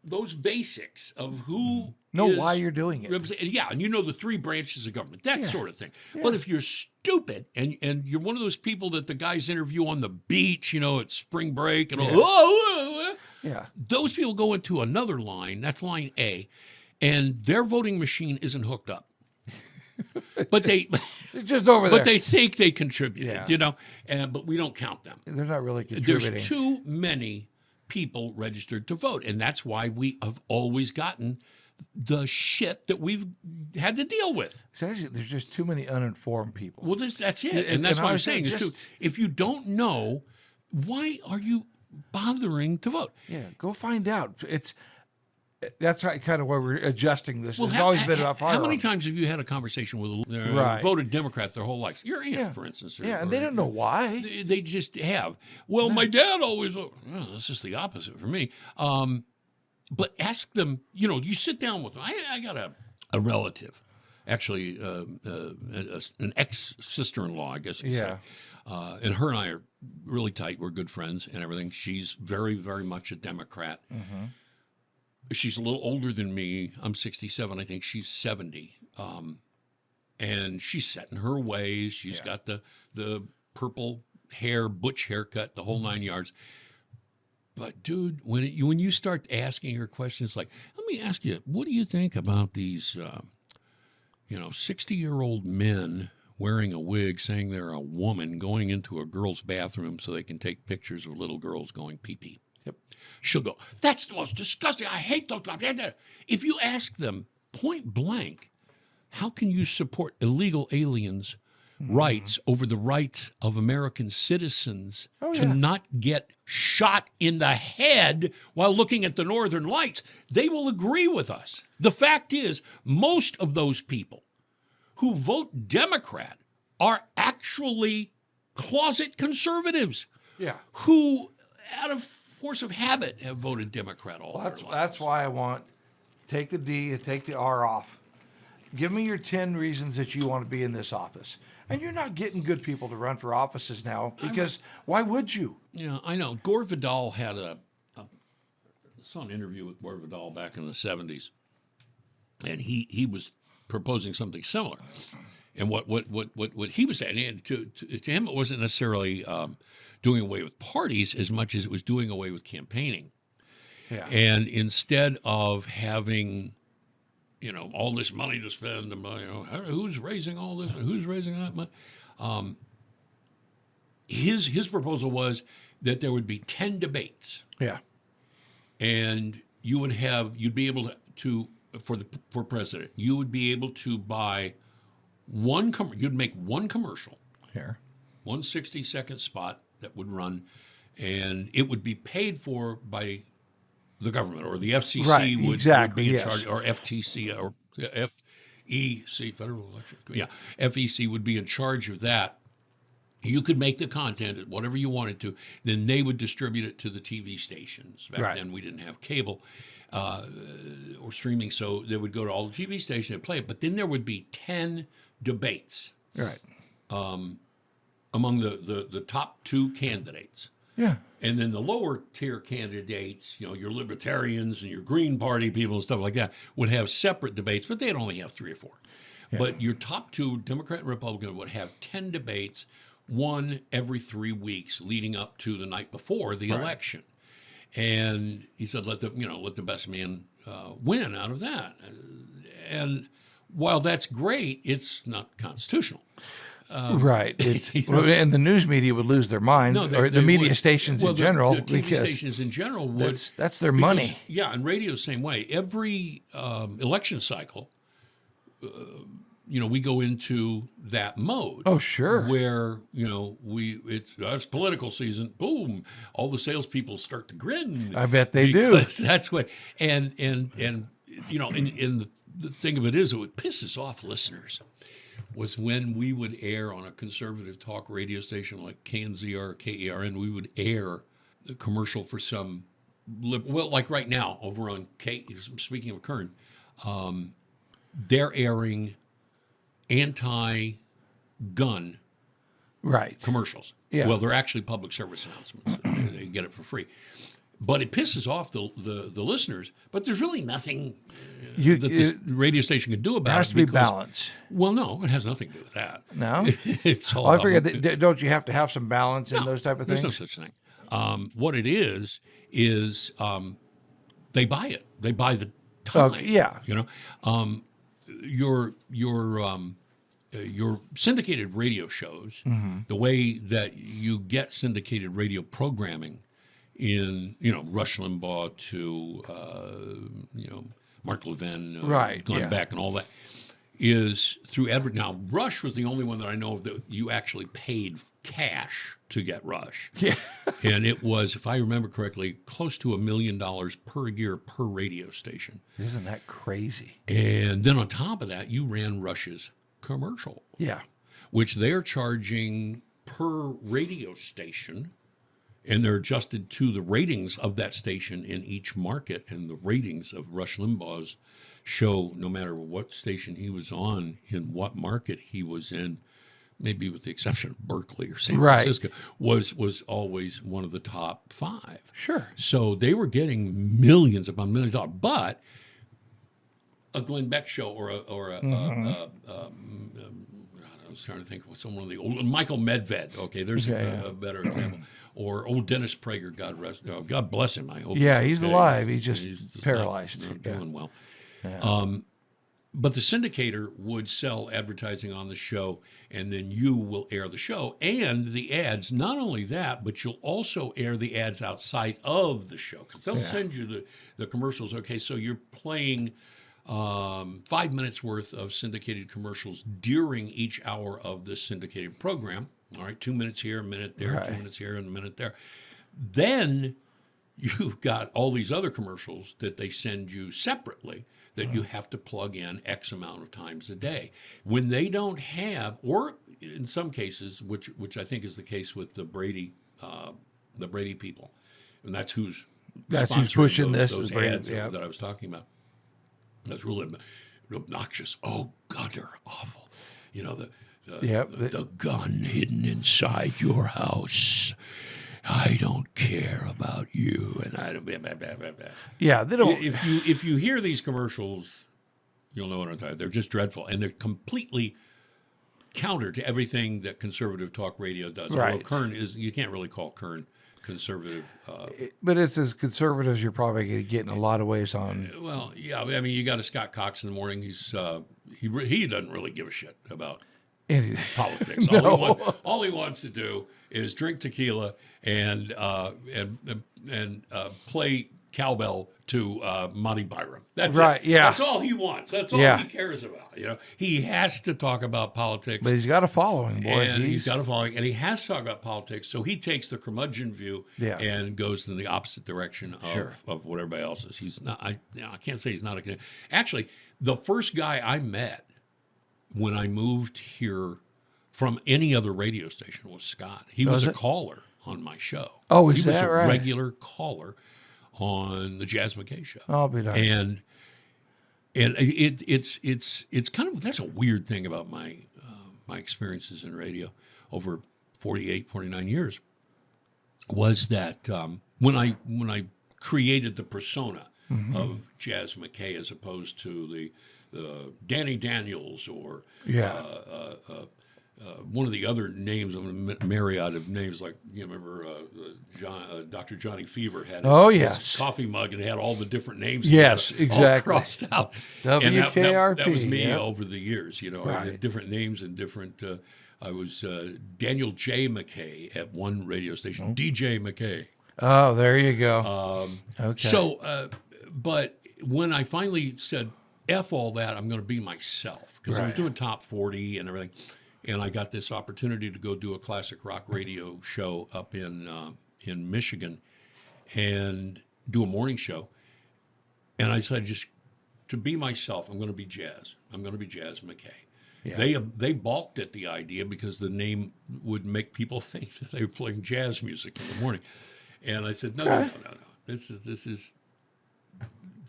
those basics of who Know is why you're doing it. yeah, and you know the 3 branches of government, that sort of thing. But if you're stupid and you're one of those people that the guys interview on the beach, at spring break and all, Yeah. those people go into another line, that's line A, and their voting machine isn't hooked up. But they It's just over there. but they think they contributed, Yeah. but we don't count them. They're not really contributing. There's too many people registered to vote, and that's why we have always gotten the shit that we've had to deal with. Essentially, there's just too many uninformed people. Well, that's it, And- and that's and what I I'm was saying is just- too. If you don't know, why are you bothering to vote? Yeah, go find out. That's kind of why we're adjusting this. It's how- always been about how many firearms. times have you had a conversation with a Right. voted Democrat their whole lives? Your aunt, Yeah. for instance. Yeah, and they don't know why. They just have. Well, my dad always. Oh, this is the opposite for me. But ask them. You sit down with them. I got a relative, actually, an ex sister-in-law, I guess. You'd Yeah. say. And her and I are really tight. We're good friends and everything. She's very, very much a Democrat. Mm-hmm. She's a little older than me. I'm 67. I think she's 70. And she's set in her ways. She's got the purple hair, butch haircut, the whole 9 yards. But dude, when you start asking her questions like, let me ask you, what do you think about these, 60-year-old men wearing a wig saying they're a woman going into a girl's bathroom so they can take pictures of little girls going pee-pee? Yep. She'll go, that's the most disgusting. I hate those. If you ask them point blank, how can you support illegal aliens' rights over the rights of American citizens to not get shot in the head while looking at the Northern Lights? They will agree with us. The fact is, most of those people who vote Democrat are actually closet conservatives. Yeah. Who, out of force of habit, have voted Democrat all their lives. That's why I want take the D and take the R off. Give me your 10 reasons that you want to be in this office. And you're not getting good people to run for offices now because why would you? Yeah, I know. Gore Vidal had I saw an interview with Gore Vidal back in the 70s, and he was proposing something similar. And what he was saying, and to him, it wasn't necessarily doing away with parties as much as it was doing away with campaigning. Yeah. And instead of having, all this money to spend, who's raising all this, who's raising that money? His proposal was that there would be 10 debates, Yeah. and you'd be able to for president, you would be able to buy you'd make one commercial, Here. one 60-second spot that would run, and it would be paid for by the government, or the FCC Right, would exactly, be in yes. charge, or FTC, or FEC, Federal Election, FEC would be in charge of that. You could make the content whatever you wanted to, then they would distribute it to the TV stations. Back Right. then we didn't have cable or streaming, so they would go to all the TV stations and play it. But then there would be 10 debates Right. among the top 2 candidates. Yeah. And then the lower tier candidates, your libertarians and your Green Party people and stuff like that, would have separate debates, but they'd only have 3 or 4. Yeah. But your top 2, Democrat and Republican, would have 10 debates, one every 3 weeks leading up to the night before the election. And he said, let the best man win out of that. And while that's great, it's not constitutional. Right. And the news media would lose their mind, or the they media would. stations Well, in general. the TV because stations in general would. That's their because- money. Yeah, and radio the same way. Every election cycle, we go into that mode. Oh, sure. Where, it's political season. Boom. All the salespeople start to grin. I bet they do. Because that's what, and the thing of it is, it pisses off listeners was when we would air on a conservative talk radio station like KNZR or KERN, we would air the commercial for some, like right now over on speaking of Kern, they're airing anti-gun commercials. Yeah. Well, they're actually public service announcements. They get it for free. But it pisses off the listeners. But there's really nothing that this radio station can do about it. It has to be balance. Well, no, it has nothing to do with that. No? It's all I figured, don't you have to have some balance in those type of things? There's no such thing. What it is they buy it. They buy the time. Yeah. Your syndicated radio shows, the way that you get syndicated radio programming in, Rush Limbaugh to, Mark Levin, Glenn Beck and all that, is through advert. Now, Rush was the only one that I know of that you actually paid cash to get Rush. Yeah. And it was, if I remember correctly, close to $1 million per year per radio station. Isn't that crazy? And then on top of that, you ran Rush's commercials. Yeah. Which they're charging per radio station, and they're adjusted to the ratings of that station in each market, and the ratings of Rush Limbaugh's show, no matter what station he was on, in what market he was in, maybe with the exception of Berkeley or San Francisco, was always one of the top 5. Sure. So they were getting millions upon millions of dollars. But a Glenn Beck show or I was trying to think of someone of the old Michael Medved. Okay, there's a better example. Or old Dennis Prager, God bless him. I hope. Yeah, he's alive. He's just paralyzed. Not doing well. Yeah. But the syndicator would sell advertising on the show, and then you will air the show and the ads. Not only that, but you'll also air the ads outside of the show, because they'll send you the commercials. Okay, so you're playing 5 minutes worth of syndicated commercials during each hour of this syndicated program. All right, 2 minutes here, a minute there, 2 minutes here, and a minute there. Then you've got all these other commercials that they send you separately that you have to plug in X amount of times a day. When they don't have, or in some cases, which I think is the case with the Brady people, and that's who's pushing those ads that I was talking about. That's really obnoxious. Oh God, they're awful. The gun hidden inside your house. I don't care about you, and I don't. Blah, blah, blah, blah, blah. Yeah, they don't. If you hear these commercials, you'll know what I'm talking about. They're just dreadful, and they're completely counter to everything that conservative talk radio does. Right. Well, Kern is. You can't really call Kern conservative. But it's as conservative as you're probably going to get in a lot of ways on. Well, yeah. I mean, you got a Scott Cox in the morning. He's he doesn't really give a shit about politics. All he wants to do is drink tequila and play cowbell to Monty Byram. That's right. It. Yeah, that's all he wants. That's all he cares about. He has to talk about politics, but he's got a following, boy. And he's got a following, and he has to talk about politics. So he takes the curmudgeon view and goes in the opposite direction of what everybody else is. He's not. I can't say he's not a. Actually, the first guy I met when I moved here from any other radio station was Scott. He was a caller on my show. Oh, is that right? He was a regular caller on the Jaz McKay show. I'll be darned. And it's kind of, that's a weird thing about my experiences in radio over 49 years, was that when I created the persona of Jaz McKay as opposed to the Danny Daniels or one of the other names, a myriad of names, like you remember Dr. Johnny Fever had his coffee mug and it had all the different names. Yes, exactly. All crossed out. WKRP. That was me over the years. I had different names and different. I was Daniel J. McKay at one radio station. DJ McKay. Oh, there you go. Okay. So, but when I finally said, F all that, I'm going to be myself, because I was Right. doing top 40 and everything. And I got this opportunity to go do a classic rock radio show up in Michigan and do a morning show. And I said, just to be myself, I'm going to be Jazz. I'm going to be Jaz McKay. Yeah. They balked at the idea because the name would make people think that they were playing jazz music in the morning. And I said, no. This is.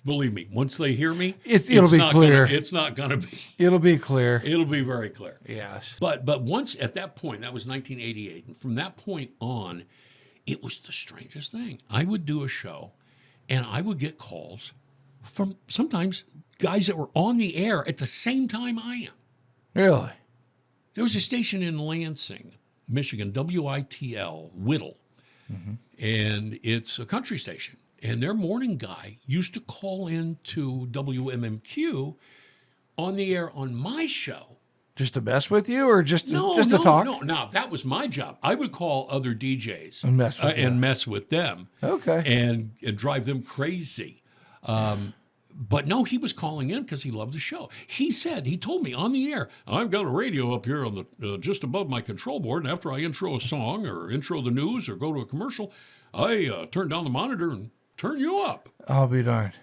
Believe me, once they hear me, It'll be clear. It's not going to be. It'll be clear. It'll be very clear. Yes. But once at that point, that was 1988, and from that point on, it was the strangest thing. I would do a show, and I would get calls from sometimes guys that were on the air at the same time I am. Really? There was a station in Lansing, Michigan, WITL, Whittle, and it's a country station. And their morning guy used to call into WMMQ on the air on my show. Just to mess with you, or just to No. talk? No, that was my job. I would call other DJs And mess with them. mess with them. Okay. And drive them crazy. But no, he was calling in because he loved the show. He told me on the air, I've got a radio up here on the just above my control board, and after I intro a song or intro the news or go to a commercial, I turn down the monitor and turn you up. I'll be darned.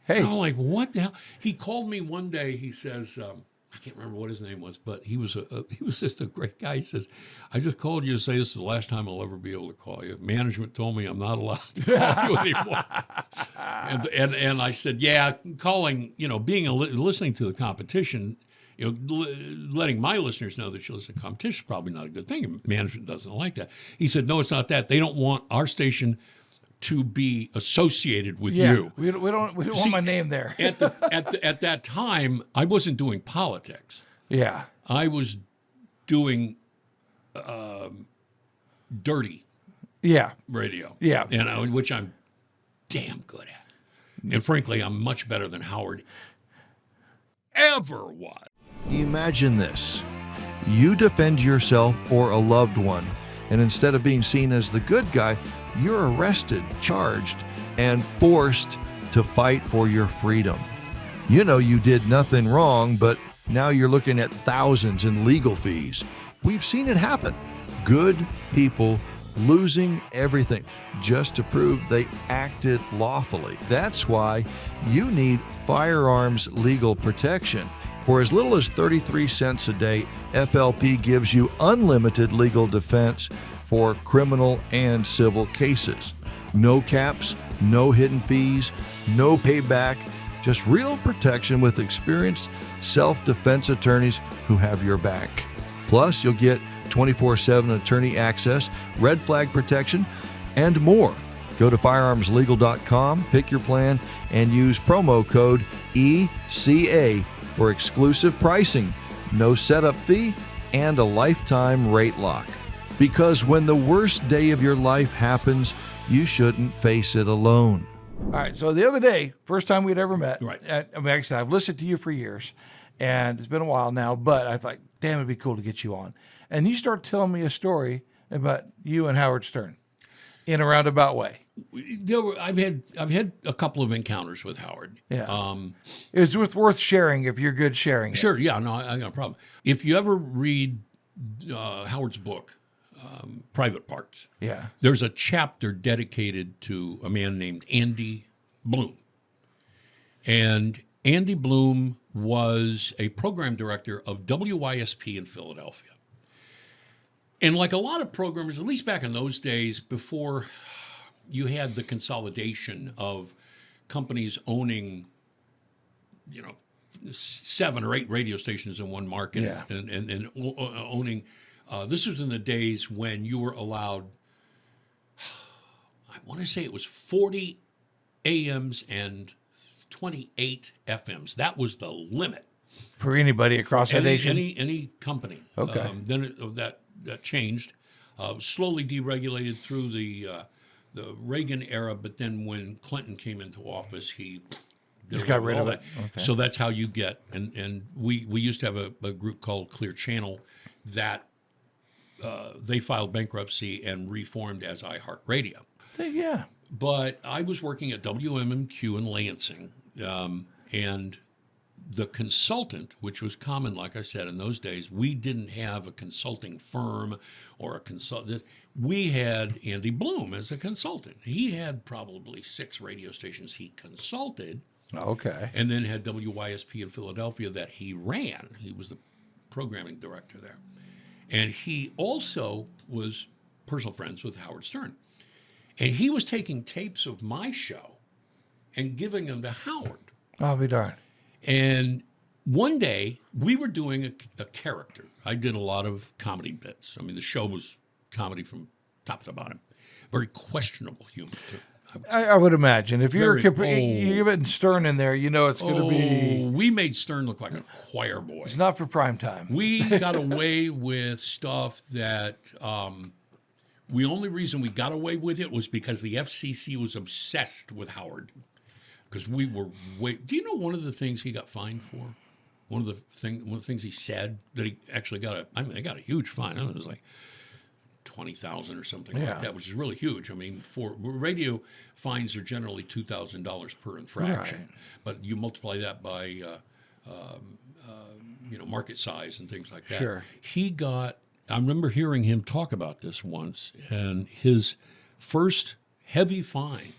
Hey, And I'm like, what the hell? He called me one day. He says, I can't remember what his name was, but he was just a great guy. He says, I just called you to say this is the last time I'll ever be able to call you. Management told me I'm not allowed to call you anymore. And I said, yeah, calling, listening to the competition, letting my listeners know that you listen to competition is probably not a good thing. Management doesn't like that. He said, no, it's not that. They don't want our station to be associated with you. We don't want my name there. At that time, I wasn't doing politics. Yeah. I was doing dirty Yeah. radio. Yeah. Which I'm damn good at. And frankly, I'm much better than Howard ever was. Imagine this. You defend yourself or a loved one, and instead of being seen as the good guy, you're arrested, charged, and forced to fight for your freedom. You know you did nothing wrong, but now you're looking at thousands in legal fees. We've seen it happen. Good people losing everything just to prove they acted lawfully. That's why you need firearms legal protection. For as little as 33 cents a day, FLP gives you unlimited legal defense for criminal and civil cases. No caps, no hidden fees, no payback, just real protection with experienced self-defense attorneys who have your back. Plus, you'll get 24/7 attorney access, red flag protection, and more. Go to firearmslegal.com, pick your plan, and use promo code ECA for exclusive pricing, no setup fee, and a lifetime rate lock. Because when the worst day of your life happens, you shouldn't face it alone. All right. So the other day, first time we'd ever met. Right. Like I said, I've listened to you for years, and it's been a while now, but I thought, damn, it'd be cool to get you on. And you start telling me a story about you and Howard Stern in a roundabout way. I've had a couple of encounters with Howard. Yeah. It's worth sharing if you're good sharing it. Sure. Yeah. No, I got no problem. If you ever read Howard's book, Private Parts, Yeah. there's a chapter dedicated to a man named Andy Bloom. And Andy Bloom was a program director of WYSP in Philadelphia. And like a lot of programmers, at least back in those days, before you had the consolidation of companies owning, 7 or 8 radio stations in one market, Yeah. and owning. This was in the days when you were allowed, I want to say it was 40 AMs and 28 FMs. That was the limit. For anybody across the nation. Any company. Okay. Then that changed, slowly deregulated through the Reagan era, but then when Clinton came into office, he Just got rid of it. Okay. So that's how you get, and we used to have a group called Clear Channel that they filed bankruptcy and reformed as iHeartRadio. Yeah. But I was working at WMMQ in Lansing, and the consultant, which was common, like I said, in those days, we didn't have a consulting firm or a consultant. We had Andy Bloom as a consultant. He had probably 6 radio stations he consulted. Okay. And then had WYSP in Philadelphia that he ran. He was the programming director there. And he also was personal friends with Howard Stern. And he was taking tapes of my show and giving them to Howard. I'll be darned. And one day we were doing a character. I did a lot of comedy bits. I mean, the show was comedy from top to bottom. Very questionable humor, too. I would imagine. If you're Very getting Stern in there, you know it's going to be... We made Stern look like a choir boy. It's not for prime time. We got away with stuff that... the only reason we got away with it was because the FCC was obsessed with Howard. Because we were do you know one of the things he got fined for? One of the things he said that he actually got they got a huge fine. I don't know, it was like $20,000 or something like that, which is really huge. I mean, for radio fines are generally $2,000 per infraction, Right. but you multiply that by market size and things like that. Sure. He got. I remember hearing him talk about this once, and his first heavy fine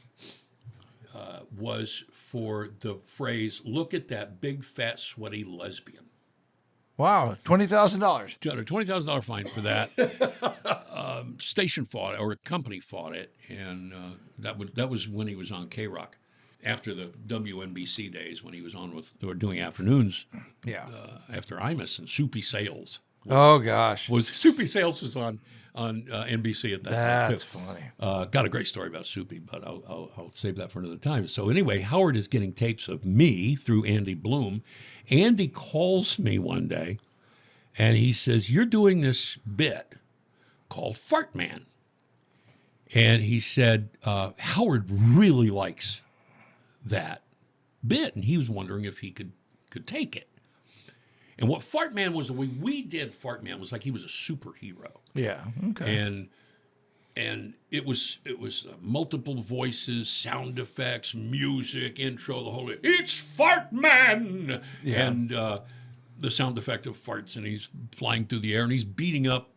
was for the phrase, "Look at that big, fat, sweaty lesbian." Wow, $20,000. Got a $20,000 fine for that. Station fought it, or a company fought it, and that was when he was on K-Rock. After the WNBC days, when he was on they were doing afternoons. Yeah. After Imus and Soupy Sales. Oh gosh. Soupy Sales was on NBC at that time. That's funny. Got a great story about Soupy, but I'll save that for another time. So anyway, Howard is getting tapes of me through Andy Bloom. Andy calls me one day, and he says, "You're doing this bit called Fart Man." And he said, Howard really likes that bit, and he was wondering if he could take it. And what Fart Man was, the way we did Fart Man was like he was a superhero. Yeah. Okay. And it was multiple voices, sound effects, music, intro, the whole thing. It's Fart Man! Yeah. And the sound effect of farts, and he's flying through the air, and he's beating up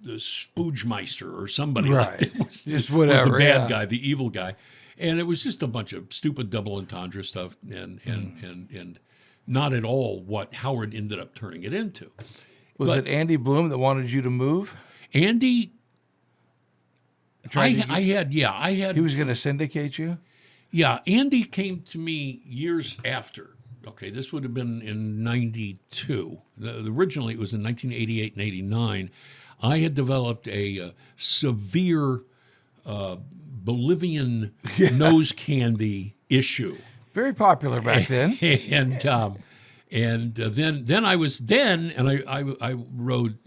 the Spoogmeister or somebody like that. Just whatever. Was the bad guy, the evil guy. And it was just a bunch of stupid double entendre stuff and not at all what Howard ended up turning it into. Was it Andy Bloom that wanted you to move? Andy, I had. He was going to syndicate you? Yeah, Andy came to me years after. Okay, this would have been in 92. Originally, it was in 1988 and 89. I had developed a severe Bolivian nose candy issue. Very popular back then. And then I rode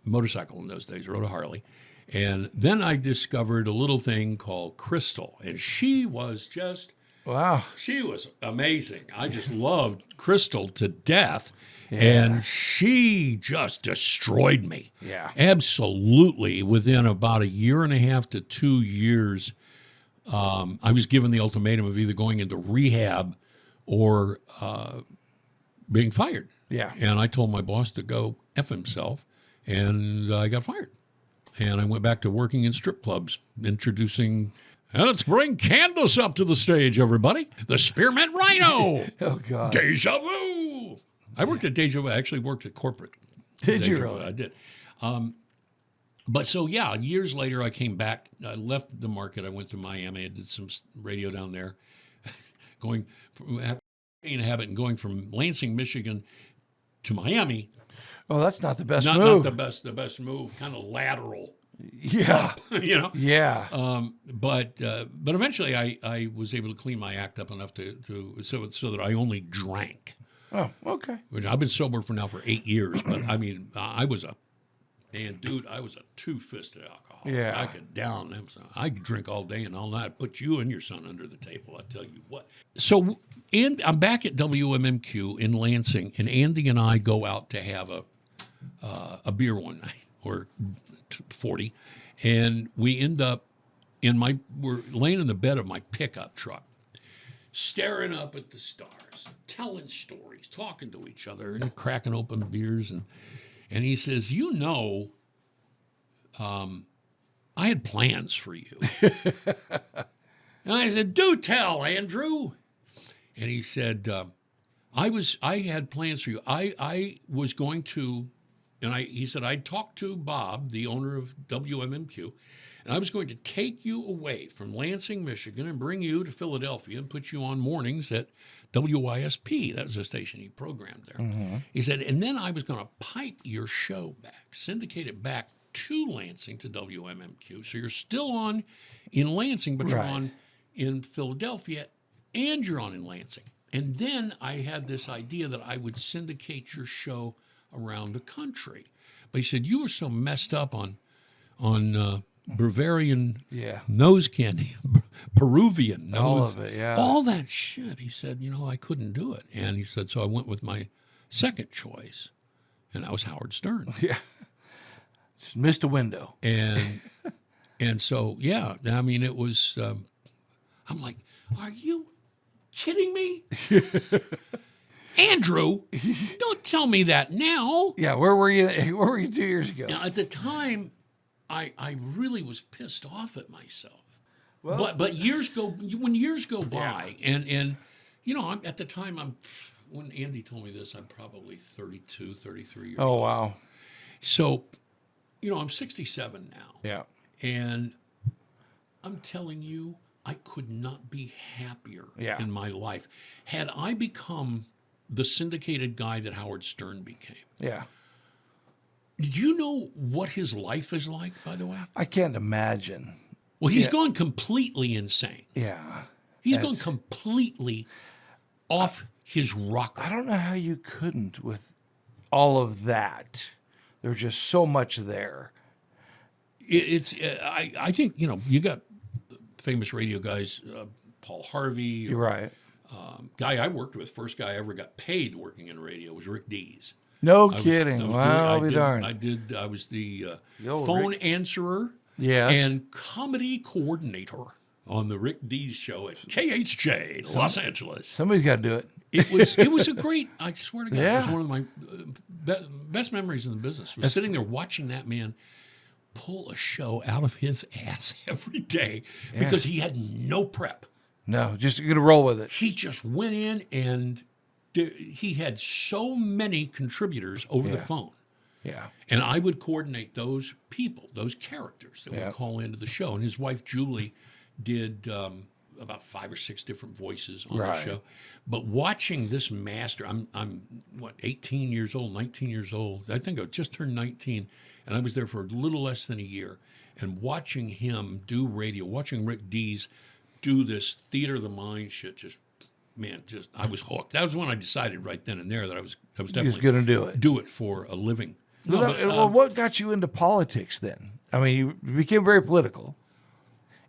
motorcycle in those days, rode a Harley. And then I discovered a little thing called Crystal. And she was just, wow. She was amazing. I just loved Crystal to death. Yeah. And she just destroyed me. Yeah. Absolutely. Within about 1.5 to 2 years, I was given the ultimatum of either going into rehab or being fired. Yeah. And I told my boss to go F himself, and I got fired. And I went back to working in strip clubs, introducing, let's bring Candace up to the stage, everybody. The Spearmint Rhino. Oh, God. Deja Vu. I worked at Deja Vu. I actually worked at corporate. Did you Deja really? Vu. I did. But so, yeah, years later, I came back. I left the market. I went to Miami. I did some radio down there. Going from after a habit and going from Lansing, Michigan to Miami. Oh, that's not the best Not move. the best move, kind of lateral. Yeah. You know? Yeah. But eventually I was able to clean my act up enough so that I only drank. Oh, okay. Which I've been sober for 8 years, but I mean, I was a two-fisted alcoholic. Yeah. I could down them. I could drink all day and all night. Put you and your son under the table, I tell you what. So, and I'm back at WMMQ in Lansing, and Andy and I go out to have a beer one night, or 40, and we end up we're laying in the bed of my pickup truck, staring up at the stars, telling stories, talking to each other, and cracking open beers, and he says, I had plans for you. And I said, do tell, Andrew. And he said, I had plans for you. I was going to, he said, I talked to Bob, the owner of WMMQ, and I was going to take you away from Lansing, Michigan, and bring you to Philadelphia and put you on mornings at WYSP. That was the station he programmed there. Mm-hmm. He said, and then I was going to pipe your show back, syndicate it back to Lansing, to WMMQ. So you're still on in Lansing, but you're on in Philadelphia, and you're on in Lansing. And then I had this idea that I would syndicate your show around the country. But he said, you were so messed up on Bavarian nose candy, Peruvian nose. All of it, yeah. All that shit. He said, I couldn't do it. And he said, so I went with my second choice, and that was Howard Stern. Yeah. Just missed a window. And so, it was, I'm like, are you kidding me? Andrew, don't tell me that now. Yeah, where were you 2 years ago? Now, at the time, I really was pissed off at myself. Well, but years go by, and I'm at the time, when Andy told me this, I'm probably 32, 33 years old. Oh, wow. So, I'm 67 now. Yeah. And I'm telling you, I could not be happier in my life. Had I become the syndicated guy that Howard Stern became. Yeah. Did you know what his life is like, by the way? I can't imagine. Well, he's gone completely insane. Yeah. He's gone completely off his rocker. I don't know how you couldn't with all of that. There's just so much there. I think, you got famous radio guys, Paul Harvey. You're right. Guy I worked with, first guy I ever got paid working in radio was Rick Dees. No kidding. Wow, I'll be darned. I was the phone answerer and comedy coordinator on the Rick Dees show at KHJ, Los Angeles. Somebody's got to do it. It was a great, I swear to God, it was one of my best memories in the business. Was sitting there watching that man pull a show out of his ass every day because he had no prep. No, just going to roll with it. He just went in and he had so many contributors over the phone. Yeah. And I would coordinate those people, those characters that would call into the show. And his wife, Julie, did about 5 or 6 different voices on the show. But watching this master, I'm 18 years old, 19 years old. I think I just turned 19. And I was there for a little less than a year. And watching him do radio, watching Rick Dees do this theater of the mind shit, I was hooked. That was when I decided right then and there that I was definitely going to do it for a living. Well, what got you into politics then? I mean, you became very political,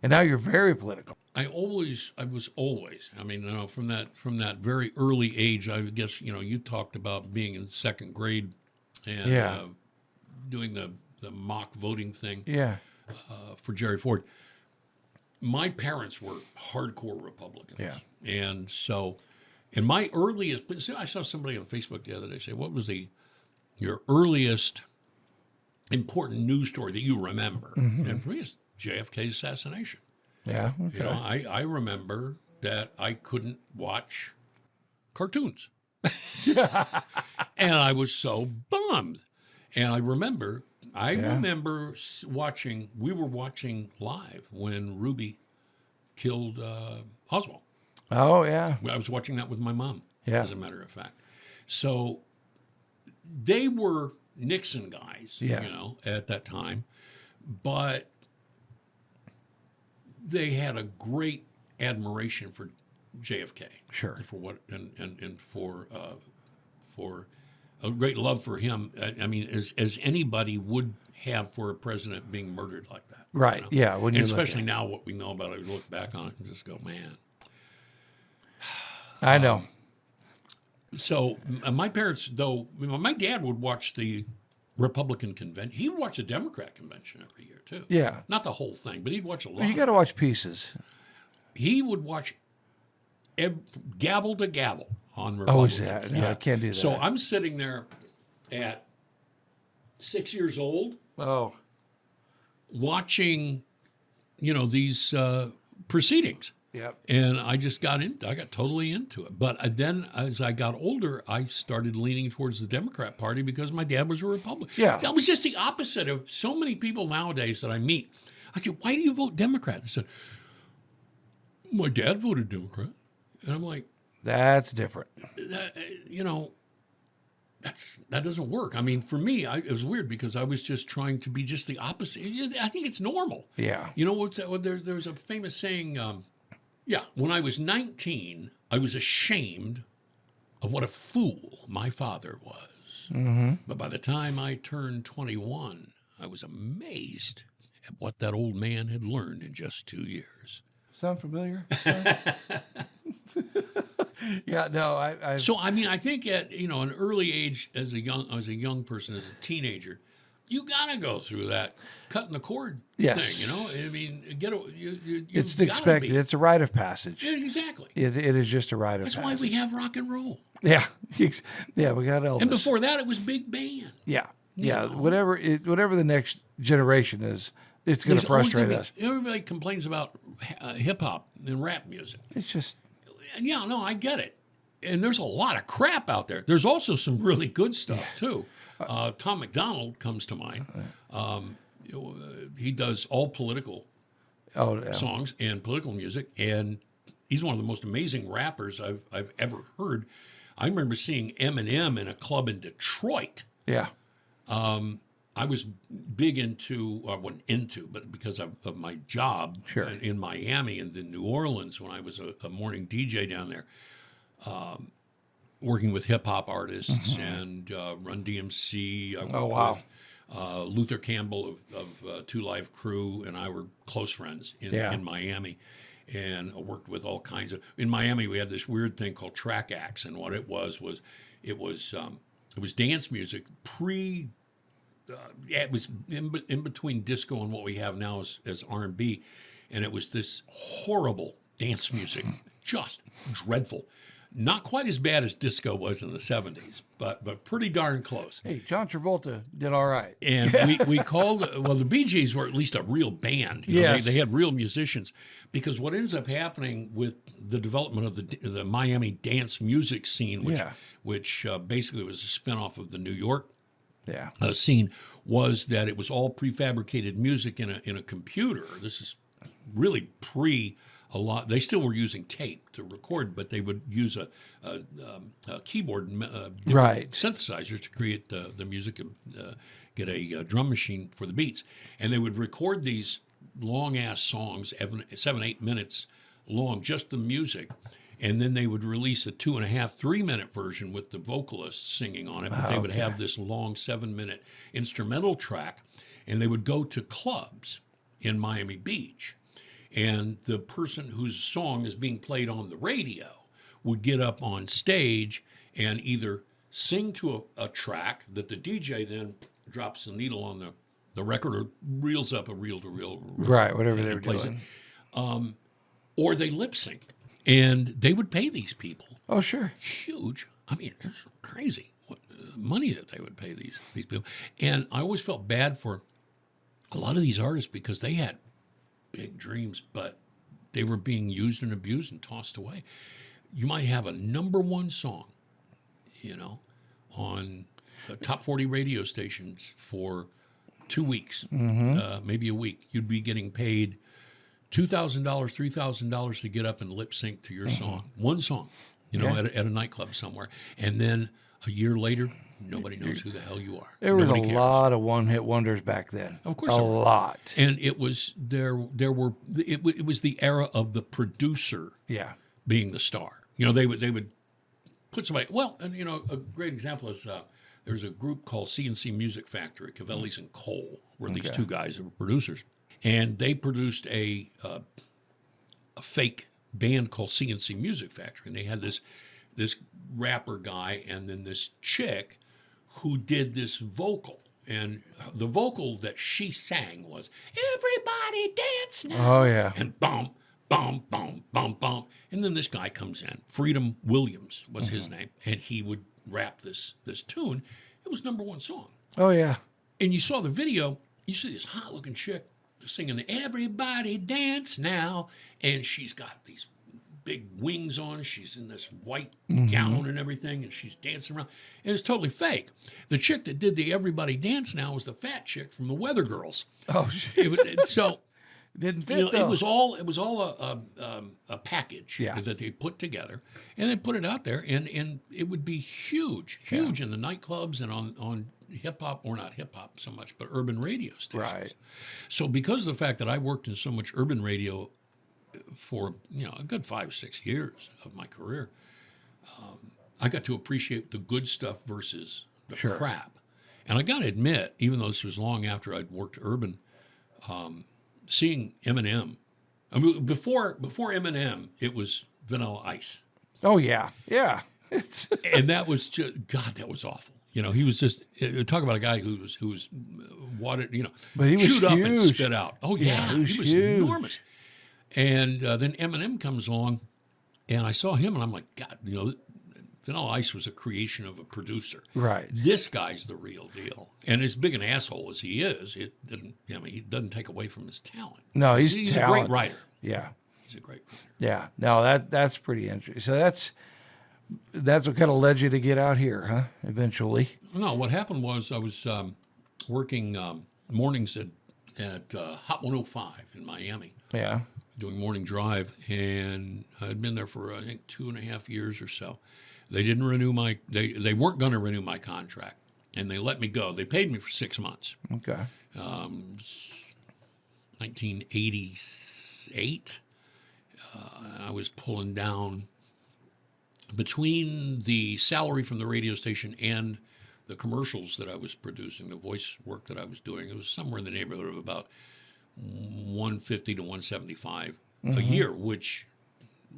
and now you're very political. I was always. I mean, from that very early age, I guess you talked about being in second grade and doing the mock voting thing for Jerry Ford. My parents were hardcore Republicans. Yeah. And so, in my earliest, I saw somebody on Facebook the other day say, what was your earliest important news story that you remember? Mm-hmm. And for me, it's JFK's assassination. Yeah. Okay. I remember that I couldn't watch cartoons. And I was so bummed. And I remember watching, we were watching live when Ruby killed Oswald. Oh, yeah. I was watching that with my mom, as a matter of fact. So they were Nixon guys, at that time. But they had a great admiration for JFK. Sure. For what and for a great love for him. I mean, as anybody would have for a president being murdered like that. Right. Yeah. When you especially now, what we know about it, we look back on it and just go, man. I know. So my parents, though, my dad would watch the Republican convention. He would watch the Democrat convention every year too. Yeah. Not the whole thing, but he'd watch a lot. You got to watch pieces. He would watch gavel to gavel on Oh, is Republicans. that? No, I can't do that. So I'm sitting there at 6 years old Oh, watching, these proceedings. yep. And I got totally into it. But then as I got older, I started leaning towards the Democrat Party because my dad was a Republican. Yeah. That was just the opposite of so many people nowadays that I meet. I said, why do you vote Democrat? They said, my dad voted Democrat. And I'm like, That's different. that doesn't work. I mean, for me, it was weird because I was just trying to be just the opposite. I think it's normal. Yeah. You know what's that? Well, there's a famous saying. When I was 19, I was ashamed of what a fool my father was. Mm-hmm. But by the time I turned 21, I was amazed at what that old man had learned in just 2 years. Sound familiar? Yeah, no, I So I think at an early age, as a young person, as a teenager, you gotta go through that cutting the cord Yes. thing. I mean, it's gotta expected. be. It's a rite of passage. Yeah, exactly. It is just a rite of That's passage. why we have rock and roll. Yeah, yeah, we got Elvis. And before that, it was big band. yeah, know. whatever the next generation is, it's going to There's always frustrate gonna us. be- Everybody complains about hip hop and rap music. It's just And I get it. And there's a lot of crap out there. There's also some really good stuff too. Tom McDonald comes to mind. He does all political yeah. songs and political music, and he's one of the most amazing rappers I've ever heard. I remember seeing Eminem in a club in Detroit. Yeah, I was big but because of my job Sure. in Miami and in New Orleans when I was a morning DJ down there, working with hip hop artists and Run DMC. I worked wow. with Luther Campbell of Two Live Crew, and I were close friends in Miami. And I worked with all kinds of. In Miami, we had this weird thing called track acts, and what it was dance music it was in between disco and what we have now as R&B, and it was this horrible dance music, just dreadful. Not quite as bad as disco was in the 70s, but pretty darn close. Hey, John Travolta did all right. And we called, the Bee Gees were at least a real band. Yes. They had real musicians. Because what ends up happening with the development of the Miami dance music scene, which basically was a spinoff of the New York scene, was that it was all prefabricated music in a computer. This is really a lot. They still were using tape to record, but they would use a keyboard and different synthesizers to create the music and get a drum machine for the beats. And they would record these long-ass songs, 7-8 minutes long, just the music. And then they would release a 2.5, 3-minute version with the vocalists singing on it. But they would have this long 7-minute instrumental track, and they would go to clubs in Miami Beach. And the person whose song is being played on the radio would get up on stage and either sing to a track that the DJ then drops the needle on the record or reels up a reel-to-reel. Right, whatever they were doing. Or they lip sync. And they would pay these people. Oh, sure. Huge. I mean, it's crazy what money that they would pay these people. And I always felt bad for a lot of these artists because they had big dreams, but they were being used and abused and tossed away. You might have a number one song, on the top 40 radio stations for 2 weeks, maybe a week. You'd be getting paid $2,000, $3,000 to get up and lip sync to your song, one song, at a nightclub somewhere. And then a year later, nobody knows who the hell you are. There was Nobody a cares. lot of one-hit wonders back then. Of course, a there were. lot. And it was it was the era of the producer being the star. They would put somebody. Well, and a great example is there's a group called C&C Music Factory, Cavelli's and Cole, were these two guys who were producers, and they produced a fake band called C&C Music Factory, and they had this rapper guy and then this chick who did this vocal. And the vocal that she sang was, "Everybody dance now." Oh, yeah. And bum, bum, bum, bum, bum. And then this guy comes in. Freedom Williams was his name. And he would rap this tune. It was #1 song. Oh, yeah. And you saw the video, you see this hot-looking chick singing the Everybody Dance Now. And she's got these big wings on. She's in this white gown and everything, and she's dancing around. And it's totally fake. The chick that did the Everybody Dance Now was the fat chick from the Weather Girls. Oh, shit. So Didn't fit, though. it was all a package that they put together, and they put it out there, and it would be huge in the nightclubs and on hip hop, or not hip hop so much, but urban radio stations. Right. So because of the fact that I worked in so much urban radio for a good 5 or 6 years of my career, I got to appreciate the good stuff versus the crap. And I got to admit, even though this was long after I'd worked urban, seeing Eminem. I mean, before Eminem, it was Vanilla Ice. Oh, yeah. Yeah. And that was just, God, that was awful. He was just, talk about a guy who was watered, But he was chewed up and huge. spit out. Oh, yeah. He was huge. enormous. And then Eminem comes along, and I saw him, and I'm like, God, Vanilla Ice was a creation of a producer. Right. This guy's the real deal. And as big an asshole as he is, he doesn't take away from his talent. No, he's a great talented. writer. Yeah. He's a great writer. Yeah. No, that's pretty interesting. So that's what kind of led you to get out here, huh? Eventually. No, what happened was I was working mornings at Hot 105 in Miami. Yeah. Doing morning drive, and I'd been there for, I think, 2.5 years or so. They didn't renew they weren't going to renew my contract, and they let me go. They paid me for 6 months. Okay. 1988, I was pulling down between the salary from the radio station and the commercials that I was producing, the voice work that I was doing. It was somewhere in the neighborhood of about $150 to $175 a year, which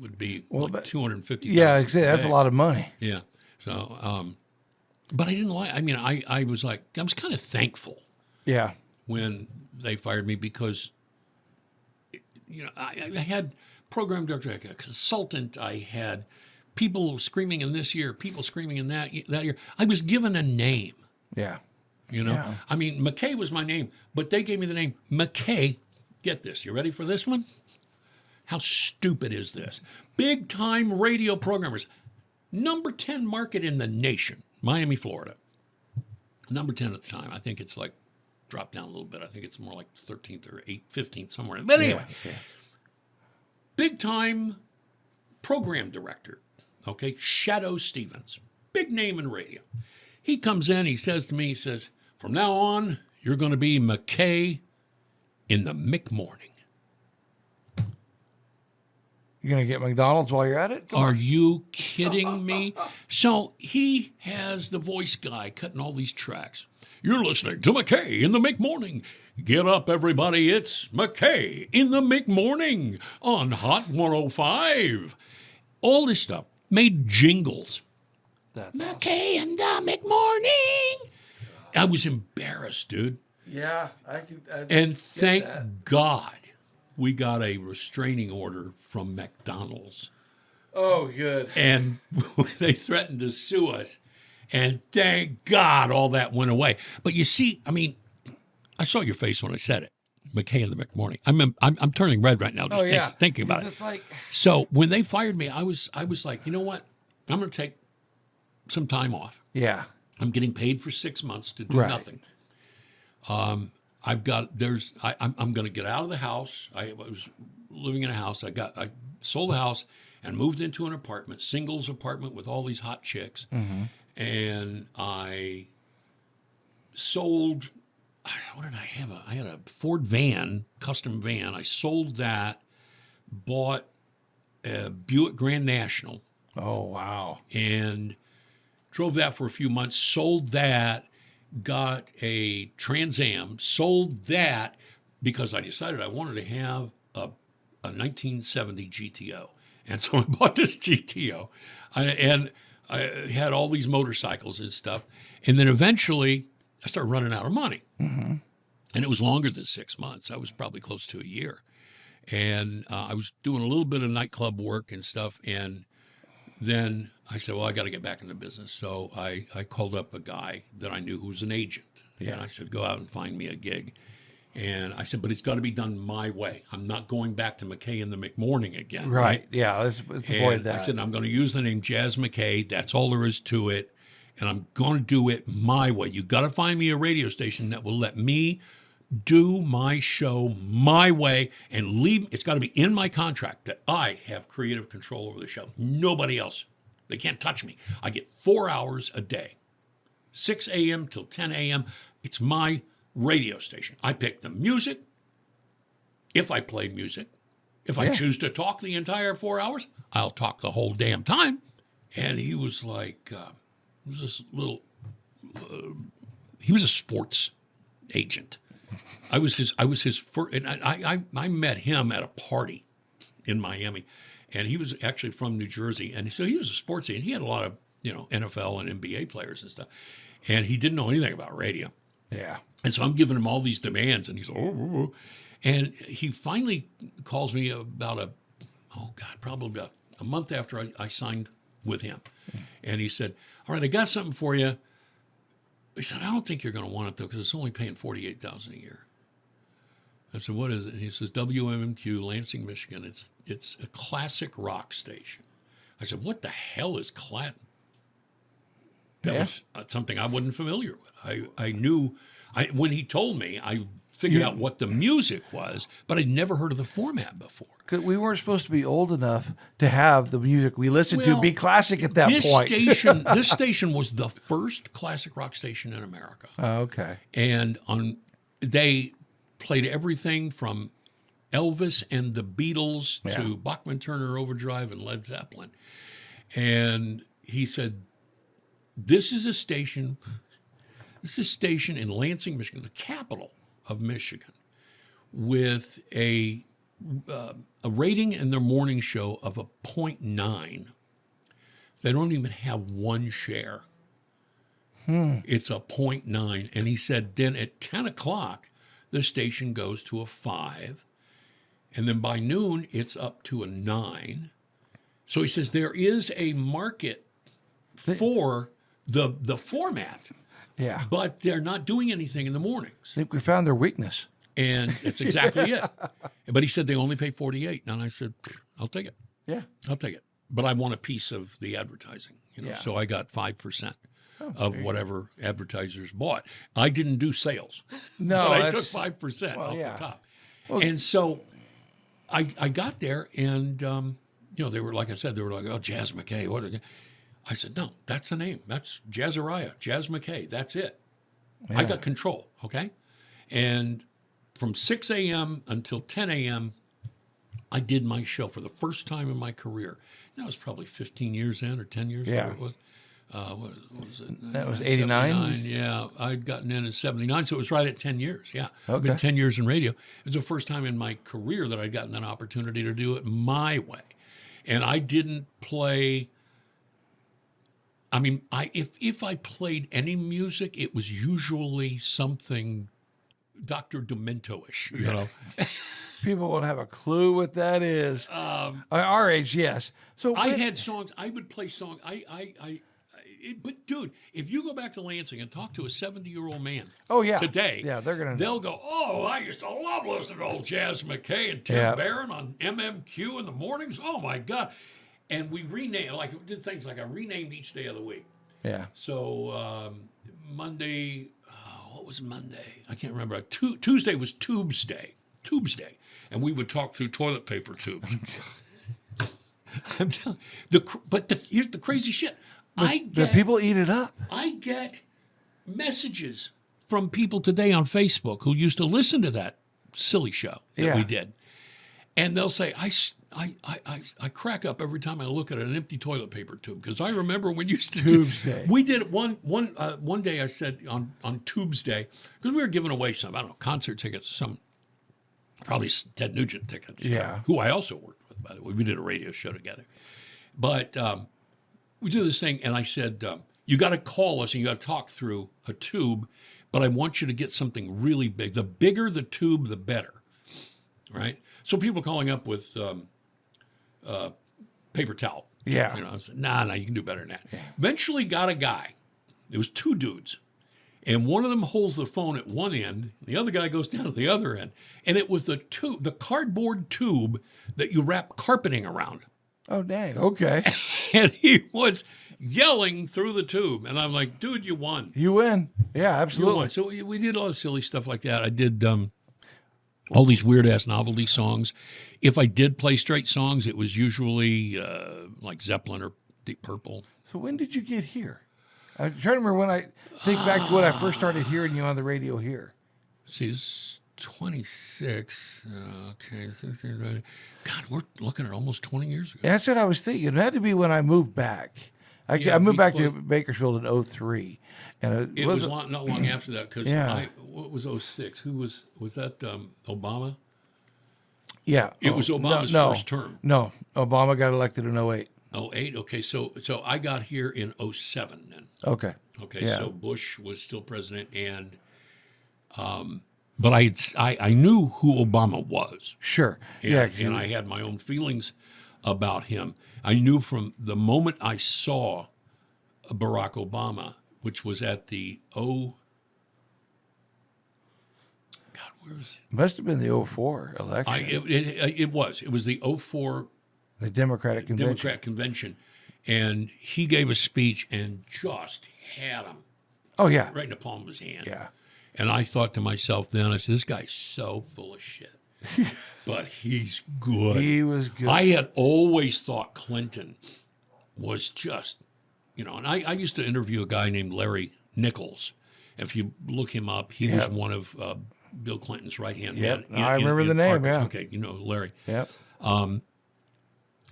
would be $250,000. Yeah, exactly. That's a lot of money. Yeah. So, but I didn't like. I mean, I was like, I was kind of thankful. Yeah. When they fired me, because I had program director, I had a consultant, I had people screaming in this year, people screaming in that year. I was given a name. Yeah. I mean, McKay was my name, but they gave me the name McKay. Get this. You ready for this one? How stupid is this? Big time radio programmers. Number 10 market in the nation, Miami, Florida. Number 10 at the time. I think it's like dropped down a little bit. I think it's more like 13th or 15th, somewhere. But anyway, big time program director. Okay, Shadow Stevens, big name in radio. He comes in, he says to me, from now on, you're going to be McKay in the McMorning. You're going to get McDonald's while you're at it? Are you kidding me? So he has the voice guy cutting all these tracks. You're listening to McKay in the McMorning. Get up, everybody. It's McKay in the McMorning on Hot 105. All this stuff. Made jingles. That's McKay in the McMorning. I was embarrassed, dude. Yeah, I can. And thank God we got a restraining order from McDonald's. Oh, good. And they threatened to sue us. And thank God all that went away. But you see, I mean, I saw your face when I said it. McKay in the McMorning. I'm turning red right now just thinking about it. So when they fired me, I was like, you know what? I'm going to take some time off. Yeah. I'm getting paid for 6 months to do nothing. I'm going to get out of the house. I was living in a house. I sold the house and moved into an apartment, singles apartment with all these hot chicks. Mm-hmm. And I sold, what did I have? I had a Ford van, custom van. I sold that, bought a Buick Grand National. Oh, wow. And drove that for a few months, sold that, got a Trans Am, sold that because I decided I wanted to have a 1970 GTO. And so I bought this GTO. And I had all these motorcycles and stuff. And then eventually I started running out of money. Mm-hmm. And it was longer than 6 months. I was probably close to a year. And I was doing a little bit of nightclub work and stuff. And then I said, well, I got to get back in the business. So I called up a guy that I knew who was an agent. And I said, go out and find me a gig. And I said, but it's got to be done my way. I'm not going back to McKay in the McMorning again. Right. Yeah. Let's avoid that. I said, I'm going to use the name Jaz McKay. That's all there is to it. And I'm going to do it my way. You got to find me a radio station that will let me do my show my way and leave. It's got to be in my contract that I have creative control over the show. Nobody else. They can't touch me. I get 4 hours a day, 6 a.m. till 10 a.m. It's my radio station. I pick the music. If I play music, if I choose to talk the entire 4 hours, I'll talk the whole damn time. And he was like, he was this little, he was a sports agent. I was his first, and I met him at a party in Miami, and he was actually from New Jersey. And so he was a sports agent. He had a lot of, NFL and NBA players and stuff. And he didn't know anything about radio. Yeah. And so I'm giving him all these demands, and he's and he finally calls me about probably about a month after I signed with him. And he said, all right, I got something for you. He said, I don't think you're going to want it, though, because it's only paying $48,000 a year. I said, what is it? He says, WMMQ, Lansing, Michigan. It's a classic rock station. I said, what the hell is classic? That was something I wasn't familiar with. I knew, when he told me, I figured out what the music was, but I'd never heard of the format before. Because we weren't supposed to be old enough to have the music we listened to be classic at that point. This station was the first classic rock station in America. Oh, okay. And they played everything from Elvis and the Beatles to Bachman Turner Overdrive and Led Zeppelin. And he said, this is a station in Lansing, Michigan, the capital of Michigan, with a rating in their morning show of a 0.9. They don't even have one share. It's a 0.9. And he said, then at 10 o'clock, the station goes to a 5. And then by noon, it's up to a 9. So he says there is a market for the format. Yeah. But they're not doing anything in the mornings. I think we found their weakness. And that's exactly it. But he said they only pay $48. And I said, I'll take it. Yeah. I'll take it. But I want a piece of the advertising. So I got 5% of whatever advertisers bought. I didn't do sales. No, but I took 5% off the top. Well, and so I got there, and they were, like I said, they were like, oh, Jaz McKay. What? I said, no, that's the name. That's Jazariah, Jaz McKay. That's it. Yeah. I got control, okay? And from 6 a.m. until 10 a.m., I did my show for the first time in my career. That was probably 15 years in or 10 years. Yeah. It was. What was it? That was 89? Yeah, I'd gotten in 79, so it was right at 10 years. Yeah, okay. I've been 10 years in radio. It was the first time in my career that I'd gotten an opportunity to do it my way. And I didn't play... I mean, if I played any music, it was usually something Dr. Demento-ish, you know. People won't have a clue what that is. Our age, yes. So I had songs. I would play songs. But dude, if you go back to Lansing and talk to a 70-year-old man, today, they'll go, "Oh, I used to love listening to old Jaz McKay and Tim Barron on MMQ in the mornings. Oh my God!" And we renamed, did things like I renamed each day of the week. Yeah. So Monday, what was Monday? I can't remember. Tuesday was Tubes Day. And we would talk through toilet paper tubes. I'm telling you, here's the crazy shit. The people eat it up. I get messages from people today on Facebook who used to listen to that silly show that we did. And they'll say, I crack up every time I look at an empty toilet paper tube, because I remember when you used to Tubes Day. We did it one day. I said on Tubes Day, because we were giving away some, I don't know, concert tickets, probably Ted Nugent tickets. Who I also worked with, by the way. We did a radio show together, but we do this thing, and I said, you got to call us and you got to talk through a tube, but I want you to get something really big. The bigger the tube, the better. right? So people calling up with paper towel. Yeah. You know, I said, nah, you can do better than that. Yeah. Eventually got a guy. It was two dudes. And one of them holds the phone at one end. The other guy goes down to the other end. And it was the cardboard tube that you wrap carpeting around. Oh, dang. Okay. And he was yelling through the tube. And I'm like, dude, you won. You win. Yeah, absolutely. You won. So we did a lot of silly stuff like that. I did all these weird-ass novelty songs. If I did play straight songs, it was usually like Zeppelin or Deep Purple. So when did you get here? I'm trying to remember when I think back to when I first started hearing you on the radio here. See, it's 26. Okay. God, we're looking at almost 20 years ago. That's what I was thinking. It had to be when I moved back. I moved back to Bakersfield in 2003. And it was not long after that because what was 06? Who was that Obama? Yeah. It was Obama's first term. No, Obama got elected in 08. 08? Okay, so I got here in 07 then. Okay. Okay, so Bush was still president, and but I knew who Obama was. Sure. And I had my own feelings about him. I knew from the moment I saw Barack Obama, which was at the must have been the 04 election. It was the 04 the Democratic Convention. Democrat Convention, and he gave a speech and just had him. Oh yeah, right in the palm of his hand. Yeah, and I thought to myself then, I said, this guy's so full of shit, but he's good. He was good. I had always thought Clinton was just, and I used to interview a guy named Larry Nichols. If you look him up, he was one of Bill Clinton's right-hand man. I remember the name, Arkansas. Okay, Larry. Yep.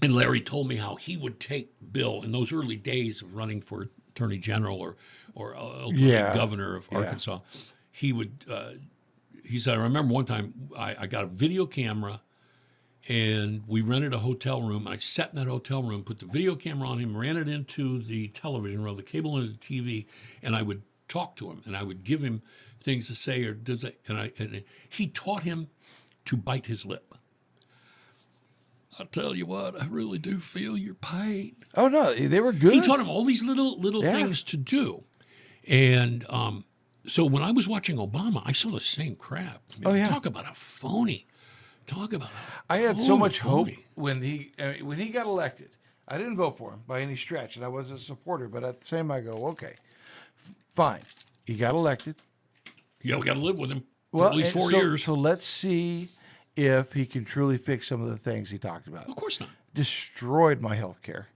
And Larry told me how he would take Bill in those early days of running for attorney general or governor of Arkansas. He would, he said, I remember one time I got a video camera and we rented a hotel room. I sat in that hotel room, put the video camera on him, ran it into the television, ran the cable into the TV, and I would talk to him and I would give him things to say and he taught him to bite his lip. I'll tell you what, I really do feel your pain. Oh, no, they were good. He taught him all these little things to do. And so when I was watching Obama, I saw the same crap. Talk about a phony. I had so much hope when he got elected. I didn't vote for him by any stretch, and I was a supporter. But at the same time, I go, okay, fine. He got elected. Yeah, we got to live with him for at least 4 years. So let's see if he can truly fix some of the things he talked about. Of course not. Destroyed my health care.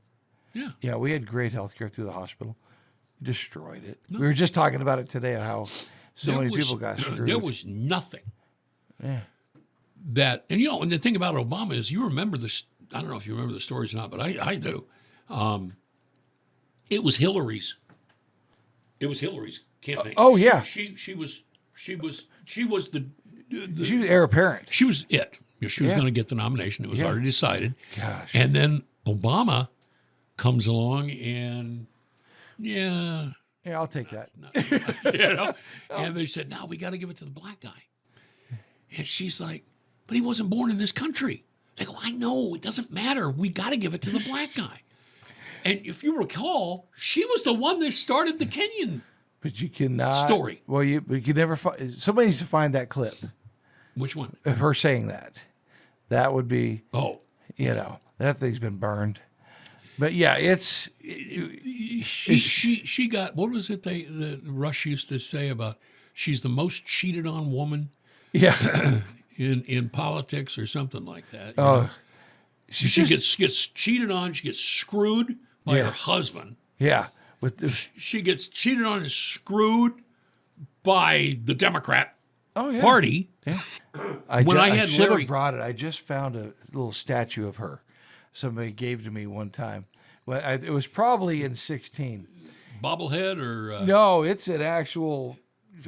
Yeah. Yeah, we had great health care through the hospital. Destroyed it. No. We were just talking about it today, how many people got screwed. There was nothing. Yeah. And the thing about Obama is, you remember this. I don't know if you remember the stories or not, but I do. It was Hillary's campaign. Oh yeah. She was the. She was heir apparent. She was it. She was going to get the nomination. It was already decided. Gosh. And then Obama comes along and I'll take that. And they said, no, we got to give it to the black guy. And she's like, but he wasn't born in this country. They go, I know, it doesn't matter. We got to give it to the black guy. And if you recall, she was the one that started the Kenyan But you cannot story. Well, you can never find. Somebody needs to find that clip Which one? of her saying that. That would be. Oh, that thing's been burned. But yeah, she got, what was it the Rush used to say about she's the most cheated on woman in politics or something like that. Oh, she gets cheated on. She gets screwed by her husband. Yeah. She gets cheated on and screwed by the Democrat Party. Yeah. I should have brought it. I just found a little statue of her. Somebody gave to me one time. Well, it was probably in 16. Bobblehead or no? It's an actual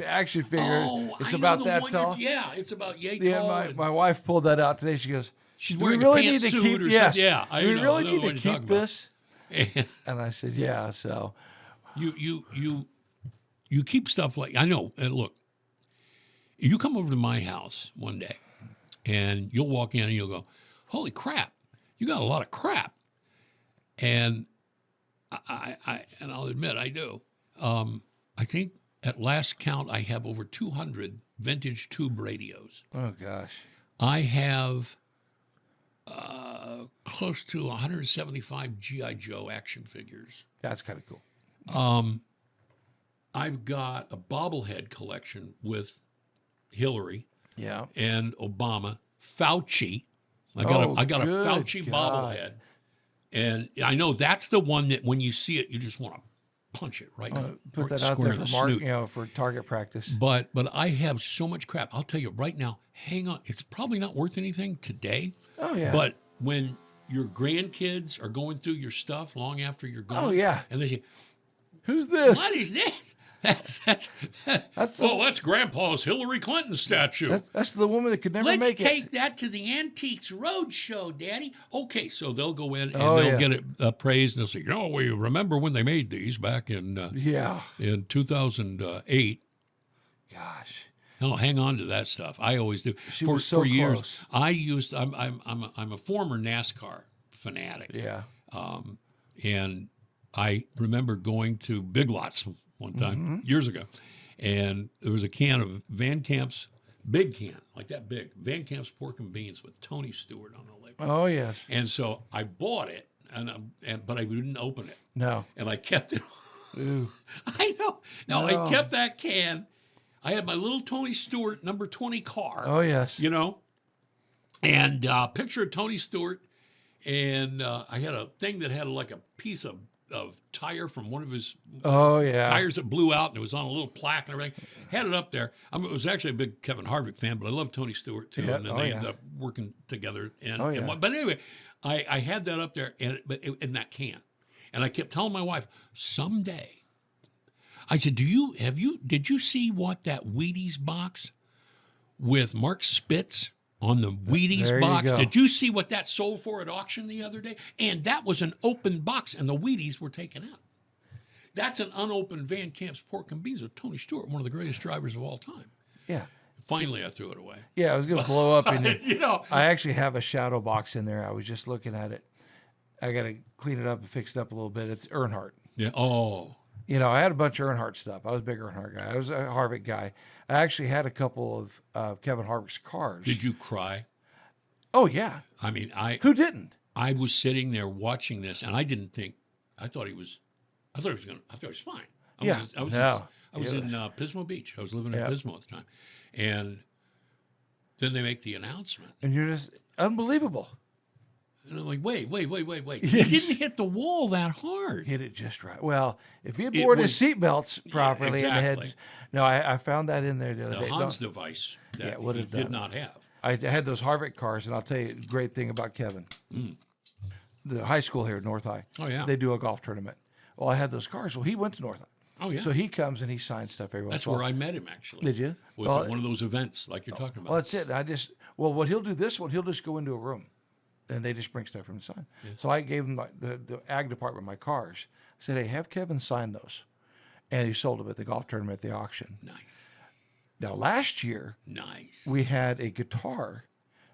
action figure. Oh, it's about that tall. It's about yay tall. Yeah, my wife pulled that out today. She goes, "She's wearing a pantsuit or something." Yeah, do we really need to keep this? And I said, "Yeah." So you keep stuff like I know. And look, you come over to my house one day, and you'll walk in and you'll go, holy crap, you got a lot of crap. And and I'll admit I do. I think at last count, I have over 200 vintage tube radios. Oh, gosh. I have close to 175 G.I. Joe action figures. That's kind of cool. I've got a bobblehead collection with Hillary Yeah. and Obama, Fauci. I got a good Fauci God. bobblehead. And I know that's the one that when you see it, you just want to punch it right Put that square out there in for the Mark, snoot. for target practice. But I have so much crap. I'll tell you right now, hang on. It's probably not worth anything today. Oh, yeah. But when your grandkids are going through your stuff long after you're gone. Oh, yeah. And they say, Who's this? what is this? That's Grandpa's Hillary Clinton statue. That's the woman that could never Let's make take it. that to the Antiques Roadshow, Daddy. Okay, so they'll go in and Oh, they'll yeah. get it appraised, and they'll say, we remember when they made these back in Yeah. 2008. Gosh. No, hang on to that stuff. I always do. She was so for years, close. I'm a former NASCAR fanatic. Yeah. And I remember going to Big Lots one time years ago, and there was a can of Van Camp's, big can, like that big, Van Camp's pork and beans with Tony Stewart on the label. Oh, yes. And so I bought it, but I didn't open it, No. and I kept it. Ooh. I know. No, No. I kept that can. I had my little Tony Stewart number 20 car. Oh, yes. And picture of Tony Stewart, and I had a thing that had like a piece of tire from one of his Oh, yeah. tires that blew out, and it was on a little plaque and everything. Had it up there. I was actually a big Kevin Harvick fan, but I love Tony Stewart too. Yeah. And then Oh, they yeah. ended up working together. And, Oh, yeah. but anyway, I had that up there, in that can, and I kept telling my wife, someday. I said, did you see what that Wheaties box with Mark Spitz on the Wheaties There you box? go. Did you see what that sold for at auction the other day? And that was an open box, and the Wheaties were taken out. That's an unopened Van Camp's pork and beans with Tony Stewart, one of the greatest drivers of all time. Yeah. Finally, I threw it away. Yeah, I was going to blow up in it. I actually have a shadow box in there. I was just looking at it. I got to clean it up and fix it up a little bit. It's Earnhardt. Yeah. Oh. I had a bunch of Earnhardt stuff. I was a big Earnhardt guy. I was a Harvick guy. I actually had a couple of Kevin Harvick's cars. Did you cry? Oh, yeah. I mean, Who didn't? I was sitting there watching this, and I didn't think. I thought he was fine. I was in Pismo Beach. I was living in Pismo at the time, and then they make the announcement, And you're just unbelievable. and I'm like, wait. Yes. He didn't hit the wall that hard. Hit it just right. Well, if he had It worn was- his seatbelts properly and exactly. had. No, I found that in there the other The day. Hans No, device Yeah, that it would he have did done. not have. I had those Harvick cars, and I'll tell you a great thing about Kevin. The high school here, North High. Oh, yeah. They do a golf tournament. Well, I had those cars. Well, he went to North High. Oh, yeah. So he comes and he signs stuff every once That's in a while. where I met him, actually. Did you? Was Well, at one of those events like you're talking about. Well, that's it. What he'll do this one, he'll just go into a room and they just bring stuff from the sign. So I gave him the ag department my cars. I said, hey, have Kevin sign those. And he sold them at the golf tournament at the auction. Nice. Now, last year, Nice. we had a guitar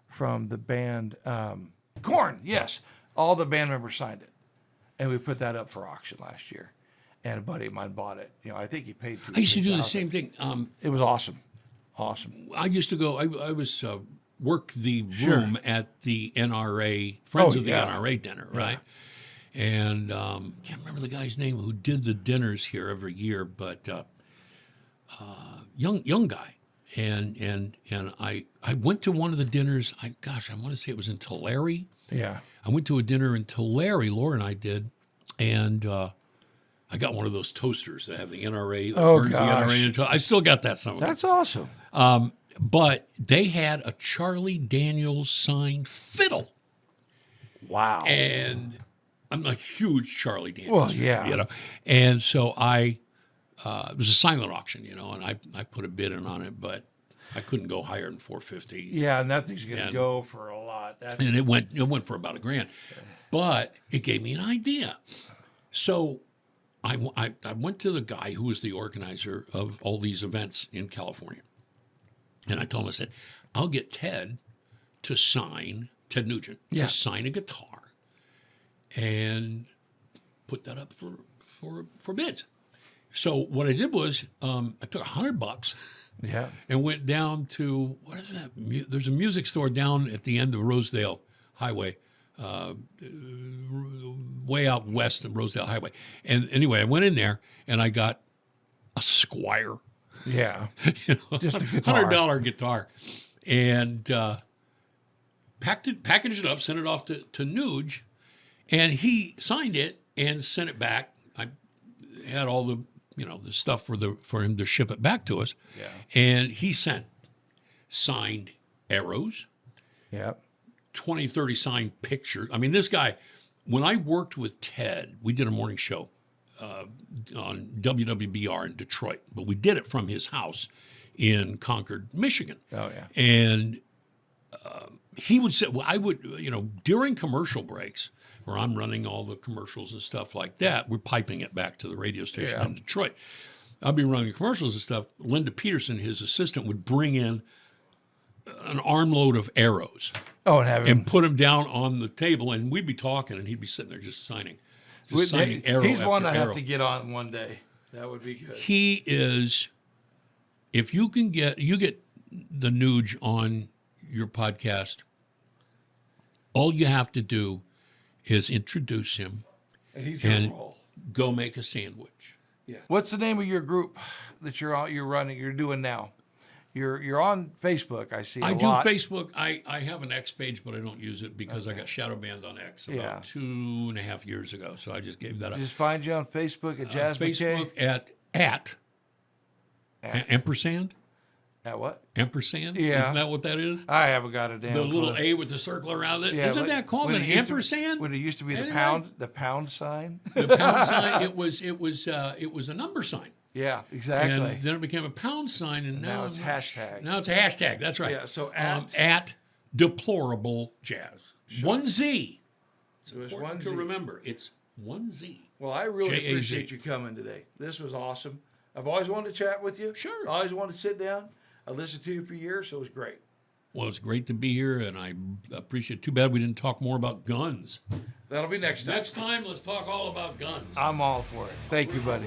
from the band Korn. Yes. All the band members signed it. And we put that up for auction last year. And a buddy of mine bought it. I think he paid $2,000 I used to do the same thing. It was awesome. Awesome. I used to go. I was work the room at the NRA Friends of the NRA dinner, right? And can't remember the guy's name who did the dinners here every year, but young guy. And I went to one of the dinners. I want to say it was in Tulare. Yeah. I went to a dinner in Tulare. Laura and I did, and I got one of those toasters that have the NRA. Oh, burns the gosh. NRA. I still got that somewhere. That's awesome. But they had a Charlie Daniels signed fiddle. Wow. And I'm a huge Charlie Daniels Well, fan, yeah. And so it was a silent auction, and I put a bid in on it, but I couldn't go higher than $450. Yeah, and that thing's going to And- go for a lot. And it went for about $1,000, but it gave me an idea. So I went to the guy who was the organizer of all these events in California. And I told him, I said, I'll get Ted to sign, Ted Nugent, to sign a guitar and put that up for bids. So what I did was I took $100 and went down to, what is that? There's a music store down at the end of Rosedale Highway, way out west of Rosedale Highway. And anyway, I went in there and I got a Squire. Yeah. Just a guitar. $100 guitar. And packaged it up, sent it off to Nuge, and he signed it and sent it back. I had all the the stuff for him to ship it back to us. Yeah. And he sent signed arrows. Yep. 20, 30 signed pictures. I mean, this guy, when I worked with Ted, we did a morning show on WWBR in Detroit, but we did it from his house in Concord, Michigan. Oh, yeah. And he would say, well, I would, during commercial breaks, where I'm running all the commercials and stuff like that, we're piping it back to the radio station in Detroit. I'd be running commercials and stuff. Linda Peterson, his assistant, would bring in an armload of arrows. Oh, and put them down on the table, and we'd be talking, and he'd be sitting there just signing arrow He's after one I arrow. have to get on one day. That would be good. He is, if you can get the Nuge on your podcast, all you have to do is introduce him and go make a sandwich. Yeah. What's the name of your group that you're doing now? You're on Facebook, I see. I do Facebook. I have an X page, but I don't use it because I got shadow banned on X about 2.5 years ago. So I just gave that up. Just find you on Facebook at Jaz McKay? Facebook at ampersand. At what? Ampersand? Yeah. Isn't that what that is? I haven't got a damn The little clue. A with the circle around it. Yeah, Isn't that called an ampersand? When it used to be the pound sign. The pound sign. It was a number sign. Yeah, exactly. And then it became a pound sign, and now it's hashtag. Now it's a hashtag. That's right. Yeah. So at deplorable jazz. Sure. One Z. So it's Important one to Z. remember. It's one Z. Well, I really J-A-Z. appreciate you coming today. This was awesome. I've always wanted to chat with you. Sure. I always wanted to sit down. I listened to you for years, so it was great. Well, it's great to be here, and I appreciate it. Too bad we didn't talk more about guns. That'll be next time. Next time, let's talk all about guns. I'm all for it. Thank you, buddy.